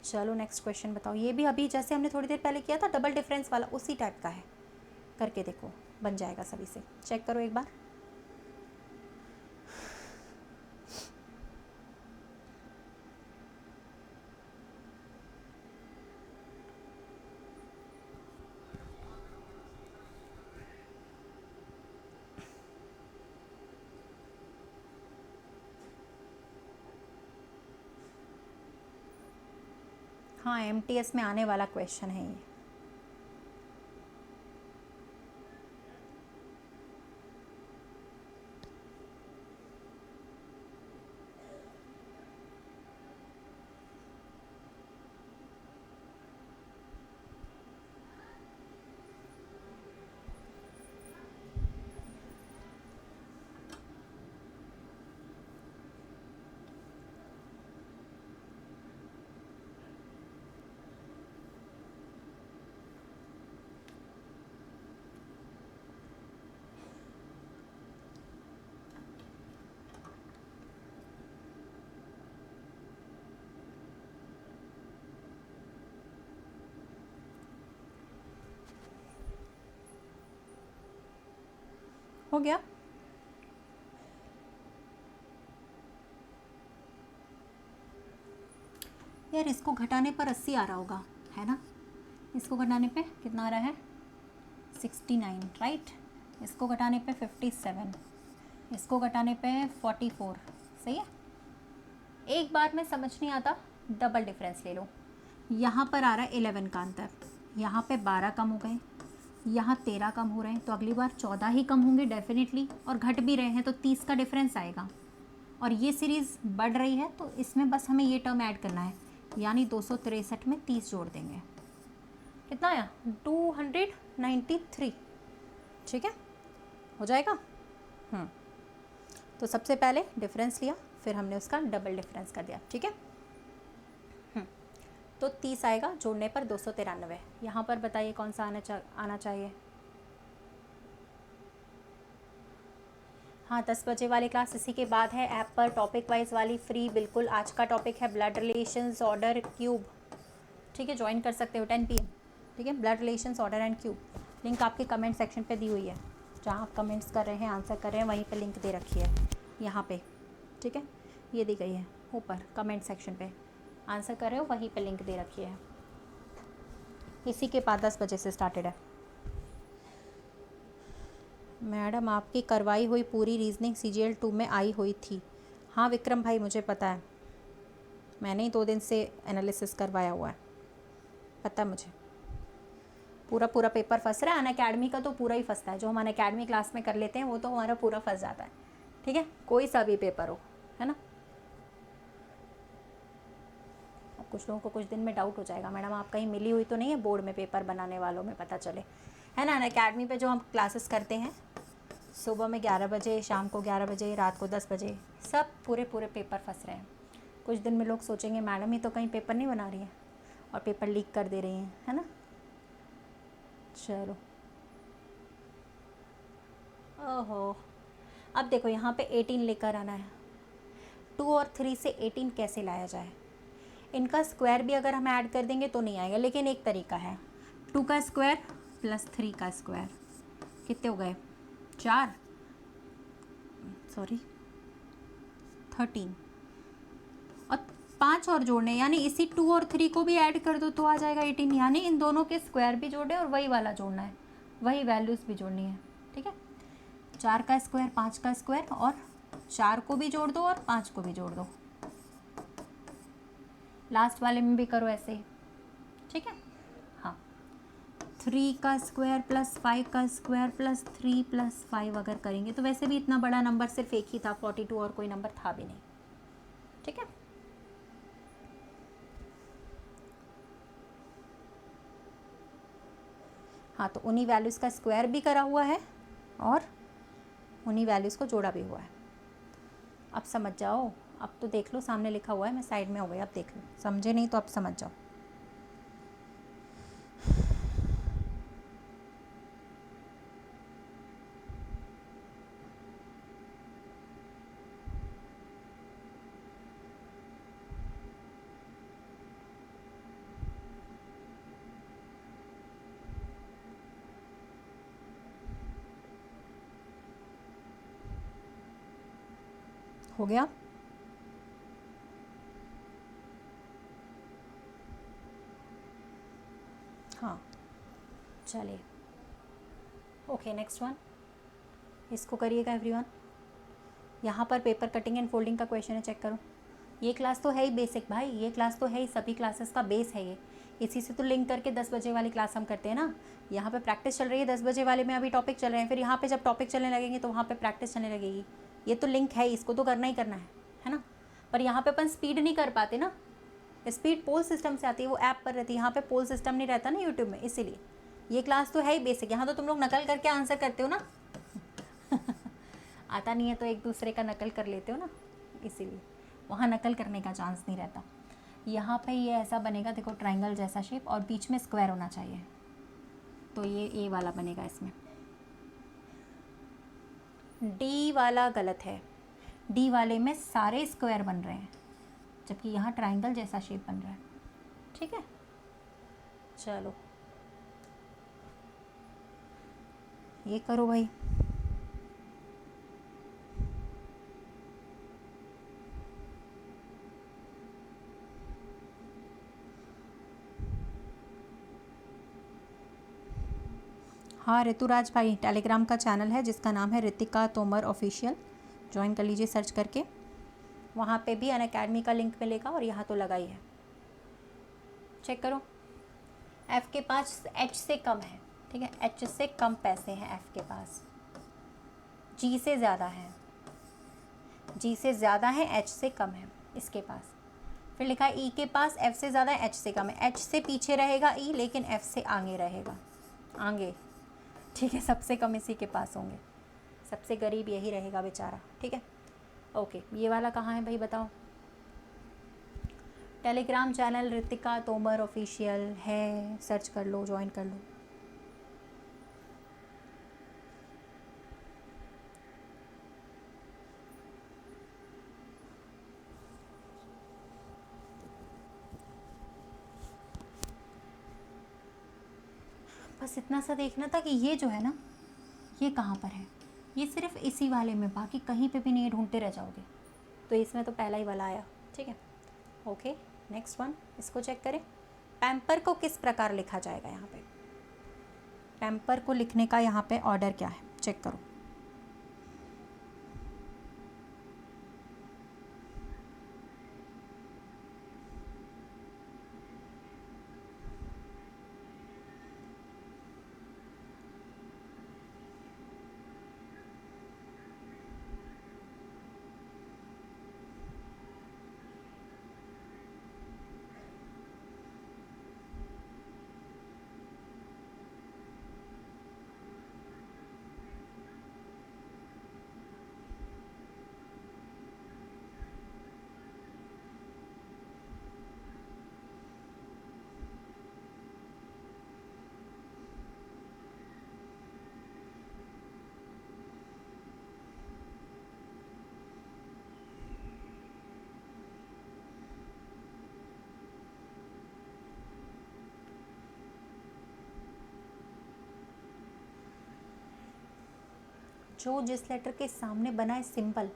चलो नेक्स्ट क्वेश्चन बताओ। ये भी अभी जैसे हमने थोड़ी देर पहले किया था डबल डिफरेंस वाला, उसी टाइप का है, करके देखो, बन जाएगा सभी से। चेक करो एक बार। हाँ, MTS में आने वाला क्वेश्चन है ये। हो गया। यार इसको घटाने पर 80 आ रहा होगा, है ना। इसको घटाने पे कितना आ रहा है, 69, राइट। इसको घटाने पे 57, इसको घटाने पे 44, सही है। एक बार में समझ नहीं आता, डबल डिफरेंस ले लो। यहाँ पर आ रहा है 11 का अंतर, यहाँ पे 12 कम हो गए, यहाँ 13 कम हो रहे हैं तो अगली बार 14 ही कम होंगे डेफिनेटली, और घट भी रहे हैं तो 30 का डिफरेंस आएगा। और ये सीरीज़ बढ़ रही है तो इसमें बस हमें ये टर्म ऐड करना है, यानी 263 में 30 जोड़ देंगे। कितना आया? 293। ठीक है, हो जाएगा। तो सबसे पहले डिफरेंस लिया, फिर हमने उसका डबल डिफरेंस कर दिया। ठीक है, तो 30 आएगा, जोड़ने पर 293। यहाँ पर बताइए कौन सा आना चाहिए। हाँ, 10 बजे वाली क्लास इसी के बाद है, ऐप पर टॉपिक वाइज वाली फ्री बिल्कुल। आज का टॉपिक है ब्लड रिलेशंस ऑर्डर क्यूब। ठीक है, ज्वाइन कर सकते हो 10 PM। ठीक है, blood relations order and cube. Link आपके कमेंट सेक्शन पे दी हुई है, जहाँ आप कमेंट्स कर रहे हैं, आंसर कर रहे हैं, वहीं पे लिंक दे रखी है यहाँ पे। ठीक है, ये दी गई है ऊपर कमेंट सेक्शन पे, आंसर कर रहे हो वहीं पे लिंक दे रखी है। इसी के बाद 10 बजे से स्टार्टेड है। मैडम आपकी करवाई हुई पूरी रीजनिंग CGL 2 में आई हुई थी। हाँ विक्रम भाई, मुझे पता है, मैंने ही 2 दिन से एनालिसिस करवाया हुआ है, पता है मुझे। पूरा पेपर फंस रहा है। अनअकैडमी का तो पूरा ही फंसता है, जो हम अनअकैडमी क्लास में कर लेते हैं वो तो हमारा पूरा फंस जाता है। ठीक है, कोई सा भी पेपर हो, है ना। अब कुछ लोगों को कुछ दिन में डाउट हो जाएगा, मैडम आप कहीं मिली हुई तो नहीं है बोर्ड में, पेपर बनाने वालों में पता चले, है ना। अनअकैडमी पे जो हम क्लासेस करते हैं सुबह में 11 बजे, शाम को 11 बजे, रात को 10 बजे, सब पूरे पेपर फंस रहे हैं। कुछ दिन में लोग सोचेंगे मैडम ही तो कहीं पेपर नहीं बना रही है और पेपर लीक कर दे रही हैं, है ना। चलो, ओहो, अब देखो यहाँ पे 18 लेकर आना है। 2 और 3 से 18 कैसे लाया जाए। इनका स्क्वायर भी अगर हम ऐड कर देंगे तो नहीं आएगा, लेकिन एक तरीका है। 2 का स्क्वायर प्लस 3 का स्क्वायर, कितने हो गए? 4, सॉरी 13, और 5 और जोड़ने, यानी इसी 2 और 3 को भी ऐड कर दो तो आ जाएगा 18। यानी इन दोनों के स्क्वायर भी जोड़े और वही वाला जोड़ना है, वही वैल्यूज़ भी जोड़नी है। ठीक है, 4 का स्क्वायर 5 का स्क्वायर, और 4 को भी जोड़ दो और 5 को भी जोड़ दो। लास्ट वाले में भी करो ऐसे ही। ठीक है, हाँ, 3 का स्क्वायर प्लस 5 का स्क्वायर प्लस 3 प्लस 5 अगर करेंगे तो वैसे भी इतना बड़ा नंबर सिर्फ एक ही था 42, और कोई नंबर था भी नहीं। ठीक है, हाँ, तो उन्हीं वैल्यूज़ का स्क्वायर भी करा हुआ है और उन्हीं वैल्यूज़ को जोड़ा भी हुआ है। अब समझ जाओ, अब तो देख लो, सामने लिखा हुआ है, मैं साइड में हो गई, अब देख लो, समझे नहीं तो अब समझ जाओ। हो गया? हाँ, चलिए, ओके, नेक्स्ट वन, इसको करिएगा एवरीवन। यहाँ पर पेपर कटिंग एंड फोल्डिंग का क्वेश्चन है, चेक करो। ये क्लास तो है ही बेसिक भाई, ये क्लास तो है ही, सभी क्लासेस का बेस है ये। इसी से तो लिंक करके 10 बजे वाली क्लास हम करते हैं ना। यहाँ पे प्रैक्टिस चल रही है, 10 बजे वाले में अभी टॉपिक चल रहे हैं, फिर यहाँ पे जब टॉपिक चलने लगेंगे तो वहाँ पे प्रैक्टिस चलने लगेगी। ये तो लिंक है, इसको तो करना ही करना है ना। पर यहाँ पे अपन स्पीड नहीं कर पाते ना, स्पीड पोल सिस्टम से आती है, वो ऐप पर रहती है, यहाँ पे पोल सिस्टम नहीं रहता ना यूट्यूब में, इसीलिए। ये क्लास तो है ही बेसिक, यहाँ तो तुम लोग नकल करके आंसर करते हो ना आता नहीं है तो एक दूसरे का नकल कर लेते हो ना, इसीलिए वहाँ नकल करने का चांस नहीं रहता। यहाँ पे ये ऐसा बनेगा, देखो ट्रायंगल जैसा शेप, और बीच में स्क्वायर होना चाहिए, तो ये ए वाला बनेगा। इसमें डी वाला गलत है, डी वाले में सारे स्क्वायर बन रहे हैं, जबकि यहाँ ट्रायंगल जैसा शेप बन रहा है। ठीक है, चलो ये करो भाई। हाँ ऋतुराज भाई, टेलीग्राम का चैनल है जिसका नाम है रितिका तोमर ऑफिशियल, ज्वाइन कर लीजिए सर्च करके। वहाँ पे भी अनअकैडमी का लिंक मिलेगा, और यहाँ तो लगा ही है, चेक करो। F के 5 H से कम है, ठीक है, एच से कम पैसे हैं एफ के पास, जी से ज़्यादा है, जी से ज़्यादा है, एच से कम है इसके पास। फिर लिखा है ई के पास एफ से ज़्यादा है, एच से कम है, एच से पीछे रहेगा ई, लेकिन एफ से आगे रहेगा, आगे। ठीक है, सबसे कम इसी के पास होंगे, सबसे गरीब यही रहेगा बेचारा। ठीक है, ओके। ये वाला कहाँ है भाई बताओ? Telegram channel Ritika Tomar official है, सर्च कर लो, ज्वाइन कर लो। बस इतना सा देखना था कि ये जो है ना, ये कहाँ पर है, ये सिर्फ इसी वाले में, बाकी कहीं पे भी नहीं, ढूंढते रह जाओगे। तो इसमें तो पहला ही वाला आया। ठीक है, ओके। नेक्स्ट वन, इसको चेक करें। पैम्पर को किस प्रकार लिखा जाएगा? यहाँ पे पैम्पर को लिखने का यहाँ पे ऑर्डर क्या है, चेक करो। जो जिस लेटर के सामने बना है सिंबल,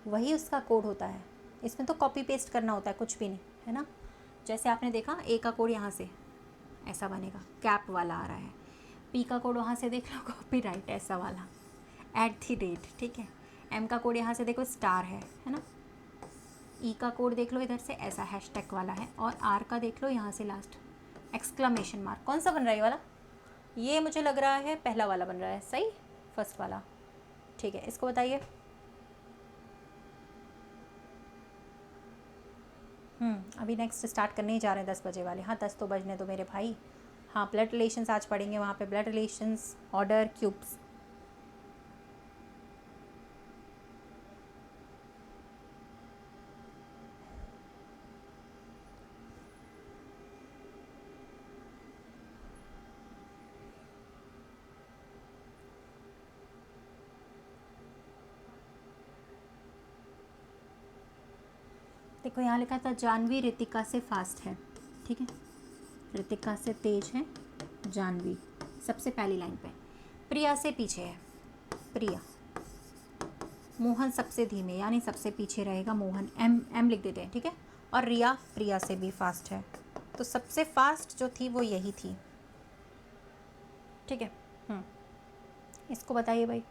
वही उसका कोड होता है। इसमें तो कॉपी पेस्ट करना होता है, कुछ भी नहीं, है ना। जैसे आपने देखा ए का कोड यहाँ से ऐसा बनेगा, कैप वाला आ रहा है। पी का कोड वहाँ से देख लो, कॉपी राइट ऐसा वाला, @, ठीक है। एम का कोड यहाँ से देखो स्टार है ना। ई का कोड देख लो इधर से ऐसा हैशटैग वाला है, और आर का देख लो यहाँ से लास्ट एक्सक्लेमेशन मार्क। कौन सा बन रहा है ये वाला? ये मुझे लग रहा है पहला वाला बन रहा है, सही, फर्स्ट वाला। ठीक है, इसको बताइए। अभी नेक्स्ट स्टार्ट करने ही जा रहे हैं 10 बजे वाले। हाँ, 10 तो बजने दो मेरे भाई। हाँ, ब्लड रिलेशंस आज पढ़ेंगे, वहाँ पे ब्लड रिलेशंस, ऑर्डर, क्यूब्स। देखो यहाँ लिखा था जानवी ऋतिका से फास्ट है, ठीक है, ऋतिका से तेज है जानवी, सबसे पहली लाइन पे। प्रिया से पीछे है प्रिया। मोहन सबसे धीमे, यानी सबसे पीछे रहेगा मोहन, एम लिख देते हैं, ठीक है। और रिया प्रिया से भी फास्ट है, तो सबसे फास्ट जो थी वो यही थी, ठीक है। इसको बताइए भाई।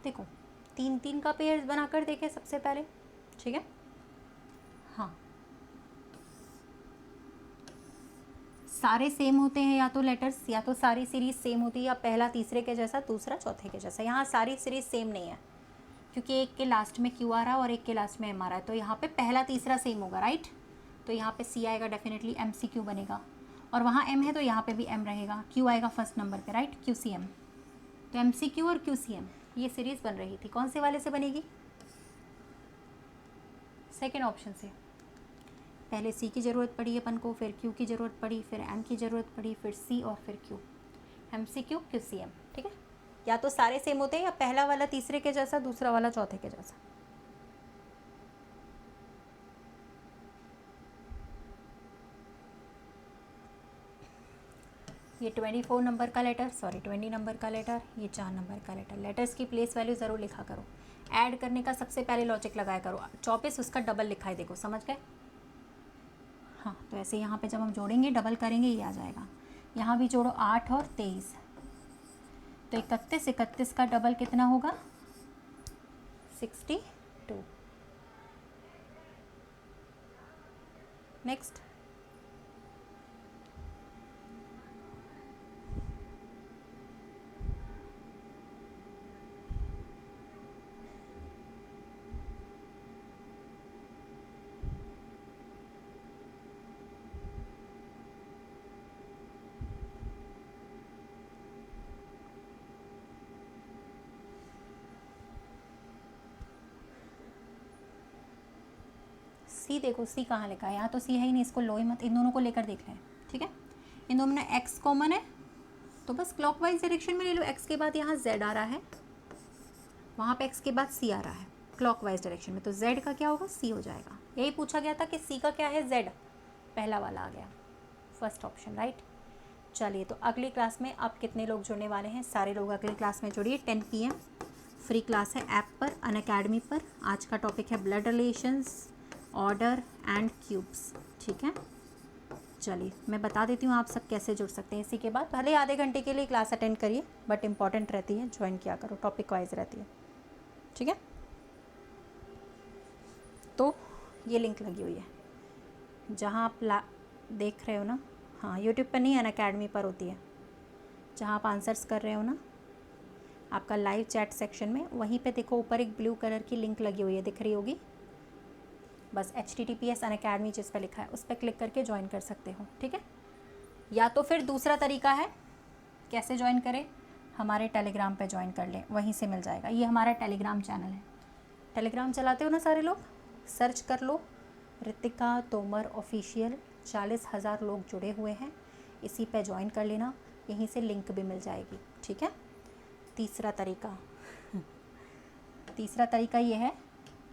देखो 3-3 का पेयर्स बनाकर देखें सबसे पहले, ठीक है। हाँ, सारे सेम होते हैं या तो लेटर्स, या तो सारी सीरीज सेम होती है, या पहला तीसरे के जैसा, दूसरा चौथे के जैसा। यहाँ सारी सीरीज सेम नहीं है, क्योंकि एक के लास्ट में क्यू आ रहा है और एक के लास्ट में एम आ रहा है, तो यहाँ पे पहला तीसरा सेम होगा, राइट। तो यहाँ पे सी आएगा, डेफिनेटली MCQ बनेगा, और वहाँ एम है तो यहाँ पे भी एम रहेगा, क्यू आएगा फर्स्ट नंबर पे, राइट, QCM। तो MCQ और QCM ये सीरीज़ बन रही थी, कौन से वाले से बनेगी? सेकेंड ऑप्शन से। पहले सी की ज़रूरत पड़ी अपन को, फिर क्यू की ज़रूरत पड़ी, फिर एम की ज़रूरत पड़ी, फिर सी और फिर क्यू। MCQ QCM, ठीक है। या तो सारे सेम होते हैं, या पहला वाला तीसरे के जैसा, दूसरा वाला चौथे के जैसा। ये 24 नंबर का लेटर, सॉरी 20 नंबर का लेटर, ये 4 नंबर का लेटर। लेटर्स की प्लेस वैल्यू ज़रूर लिखा करो। ऐड करने का सबसे पहले लॉजिक लगाया करो। 24 उसका डबल लिखा है, देखो समझ गए। हाँ, तो ऐसे यहाँ पे जब हम जोड़ेंगे डबल करेंगे ये आ जाएगा। यहाँ भी जोड़ो 8 और 23, तो 31, 31 का डबल कितना होगा 62। नेक्स्ट, सी देखो, सी कहाँ लिखा है, यहाँ तो सी है ही नहीं, इसको लो ही मत, इन दोनों को लेकर देख लें, ठीक है। इन दोनों में एक्स कॉमन है तो बस क्लॉकवाइज डायरेक्शन में ले लो। एक्स के बाद यहाँ जेड आ रहा है, वहाँ पे एक्स के बाद सी आ रहा है क्लॉकवाइज डायरेक्शन में, तो जेड का क्या होगा सी हो जाएगा। यही पूछा गया था कि सी का क्या है, जेड, पहला वाला आ गया, फर्स्ट ऑप्शन राइट। चलिए, तो अगली क्लास में आप कितने लोग जुड़ने वाले हैं, सारे लोग अगली क्लास में जुड़िए। 10 PM फ्री क्लास है ऐप पर, अनअकैडमी पर। आज का टॉपिक है blood relations, order and cubes, ठीक है। चलिए, मैं बता देती हूँ आप सब कैसे जुड़ सकते हैं। इसी के बाद भले आधे घंटे के लिए क्लास अटेंड करिए, बट इंपॉर्टेंट रहती है, ज्वाइन किया करो, टॉपिक वाइज रहती है, ठीक है। तो ये लिंक लगी हुई है जहाँ आप देख रहे हो ना, हाँ यूट्यूब पर नहीं, अनअकैडमी पर होती है, जहाँ आप आंसर्स कर रहे हो ना, आपका लाइव चैट सेक्शन में, वहीं पे देखो ऊपर एक ब्लू कलर की लिंक लगी हुई है, दिख रही होगी, बस https अनअकैडमी जिस पर लिखा है उस पर क्लिक करके ज्वाइन कर सकते हो, ठीक है। या तो फिर दूसरा तरीका है, कैसे ज्वाइन करें, हमारे टेलीग्राम पे ज्वाइन कर लें, वहीं से मिल जाएगा। ये हमारा टेलीग्राम चैनल है, टेलीग्राम चलाते हो ना सारे लोग, सर्च कर लो रितिका तोमर ऑफिशियल, 40,000 लोग जुड़े हुए हैं, इसी पे ज्वाइन कर लेना, यहीं से लिंक भी मिल जाएगी, ठीक है। तीसरा तरीका ये है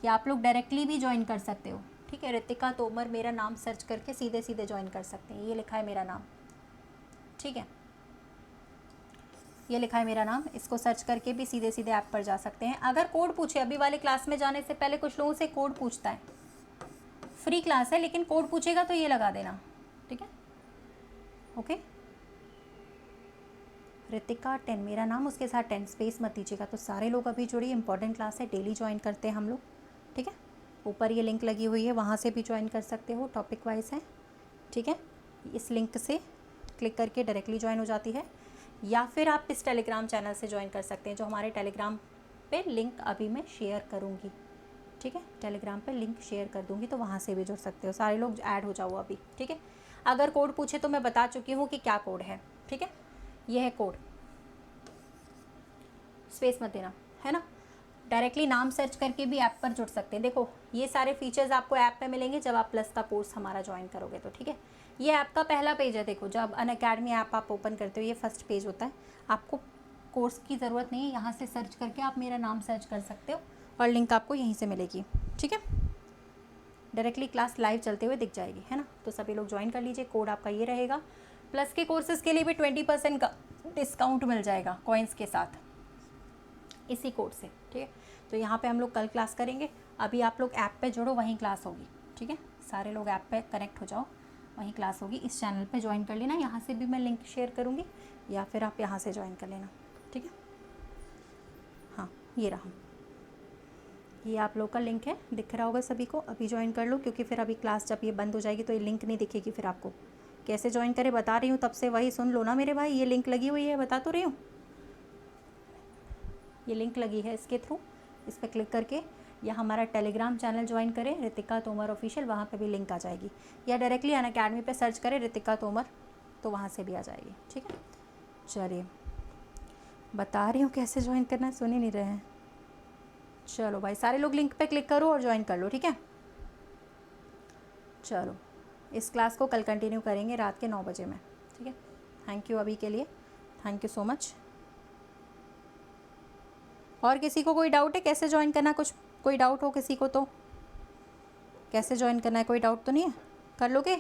कि आप लोग डायरेक्टली भी ज्वाइन कर सकते हो, ठीक है। रितिका तोमर मेरा नाम सर्च करके सीधे सीधे ज्वाइन कर सकते हैं, ये लिखा है मेरा नाम, ठीक है, ये लिखा है मेरा नाम, इसको सर्च करके भी सीधे सीधे ऐप पर जा सकते हैं। अगर कोड पूछे, अभी वाले क्लास में जाने से पहले कुछ लोगों से कोड पूछता है, फ्री क्लास है लेकिन कोड पूछेगा तो ये लगा देना, ठीक है, ओके। रितिका 10 मेरा नाम, उसके साथ 10 स्पेस मत दीजिएगा। तो सारे लोग अभी जुड़िए, इंपॉर्टेंट क्लास है, डेली ज्वाइन करते हैं हम लोग, ठीक है। ऊपर ये लिंक लगी हुई है, वहाँ से भी ज्वाइन कर सकते हो, टॉपिक वाइज है, ठीक है। इस लिंक से क्लिक करके डायरेक्टली ज्वाइन हो जाती है, या फिर आप इस टेलीग्राम चैनल से ज्वाइन कर सकते हैं, जो हमारे टेलीग्राम पे लिंक अभी मैं शेयर करूँगी, ठीक है। टेलीग्राम पे लिंक शेयर कर दूँगी, तो वहाँ से भी जुड़ सकते हो। सारे लोग ऐड हो जाओ अभी, ठीक है। अगर कोड पूछे तो मैं बता चुकी हूँ कि क्या कोड है, ठीक है। ये है कोड, स्पेस मत देना, है ना। डायरेक्टली नाम सर्च करके भी ऐप पर जुड़ सकते हैं। देखो ये सारे फीचर्स आपको ऐप पे मिलेंगे जब आप प्लस का कोर्स हमारा ज्वाइन करोगे तो, ठीक है। ये ऐप का पहला पेज है, देखो जब अनअकैडमी ऐप आप ओपन करते हो ये फर्स्ट पेज होता है। आपको कोर्स की ज़रूरत नहीं है, यहाँ से सर्च करके आप मेरा नाम सर्च कर सकते हो और लिंक आपको यहीं से मिलेगी, ठीक है। डायरेक्टली क्लास लाइव चलते हुए दिख जाएगी, है ना। तो सभी लोग ज्वाइन कर लीजिए, कोड आपका ये रहेगा। प्लस के कोर्सेज़ के लिए भी 20% का डिस्काउंट मिल जाएगा कॉइन्स के साथ, इसी कोड से, ठीक है। तो यहाँ पे हम लोग कल क्लास करेंगे, अभी आप लोग ऐप पे जुड़ो, वहीं क्लास होगी, ठीक है। सारे लोग ऐप पे कनेक्ट हो जाओ, वहीं क्लास होगी। इस चैनल पे ज्वाइन कर लेना, यहाँ से भी मैं लिंक शेयर करूँगी, या फिर आप यहाँ से ज्वाइन कर लेना, ठीक है। हाँ, ये रहा, ये आप लोग का लिंक है, दिख रहा होगा सभी को। अभी ज्वाइन कर लो, क्योंकि फिर अभी क्लास जब ये बंद हो जाएगी तो ये लिंक नहीं दिखेगी, फिर आपको कैसे ज्वाइन करें बता रही हूँ, तब से वही सुन लो ना मेरे भाई। ये लिंक लगी हुई है, बता तो रही हूँ, ये लिंक लगी है, इसके थ्रू इस पर क्लिक करके या हमारा टेलीग्राम चैनल ज्वाइन करें रितिका तोमर ऑफिशियल, वहाँ पे भी लिंक आ जाएगी, या डायरेक्टली अनअकैडमी पे सर्च करें रितिका तोमर, तो वहाँ से भी आ जाएगी, ठीक है। चलिए, बता रही हूँ कैसे ज्वाइन करना है, सुन ही नहीं रहे हैं। चलो भाई, सारे लोग लिंक पे क्लिक करो और ज्वाइन कर लो, ठीक है। चलो, इस क्लास को कल कंटिन्यू करेंगे रात के 9 बजे में, ठीक है। थैंक यू अभी के लिए, थैंक यू सो मच। और किसी को कोई डाउट है कैसे ज्वाइन करना, कुछ कोई डाउट हो किसी को तो कैसे ज्वाइन करना है, कोई डाउट तो नहीं है, कर लोगे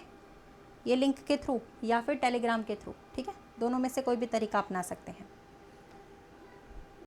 ये लिंक के थ्रू या फिर टेलीग्राम के थ्रू, ठीक है। दोनों में से कोई भी तरीका अपना सकते हैं।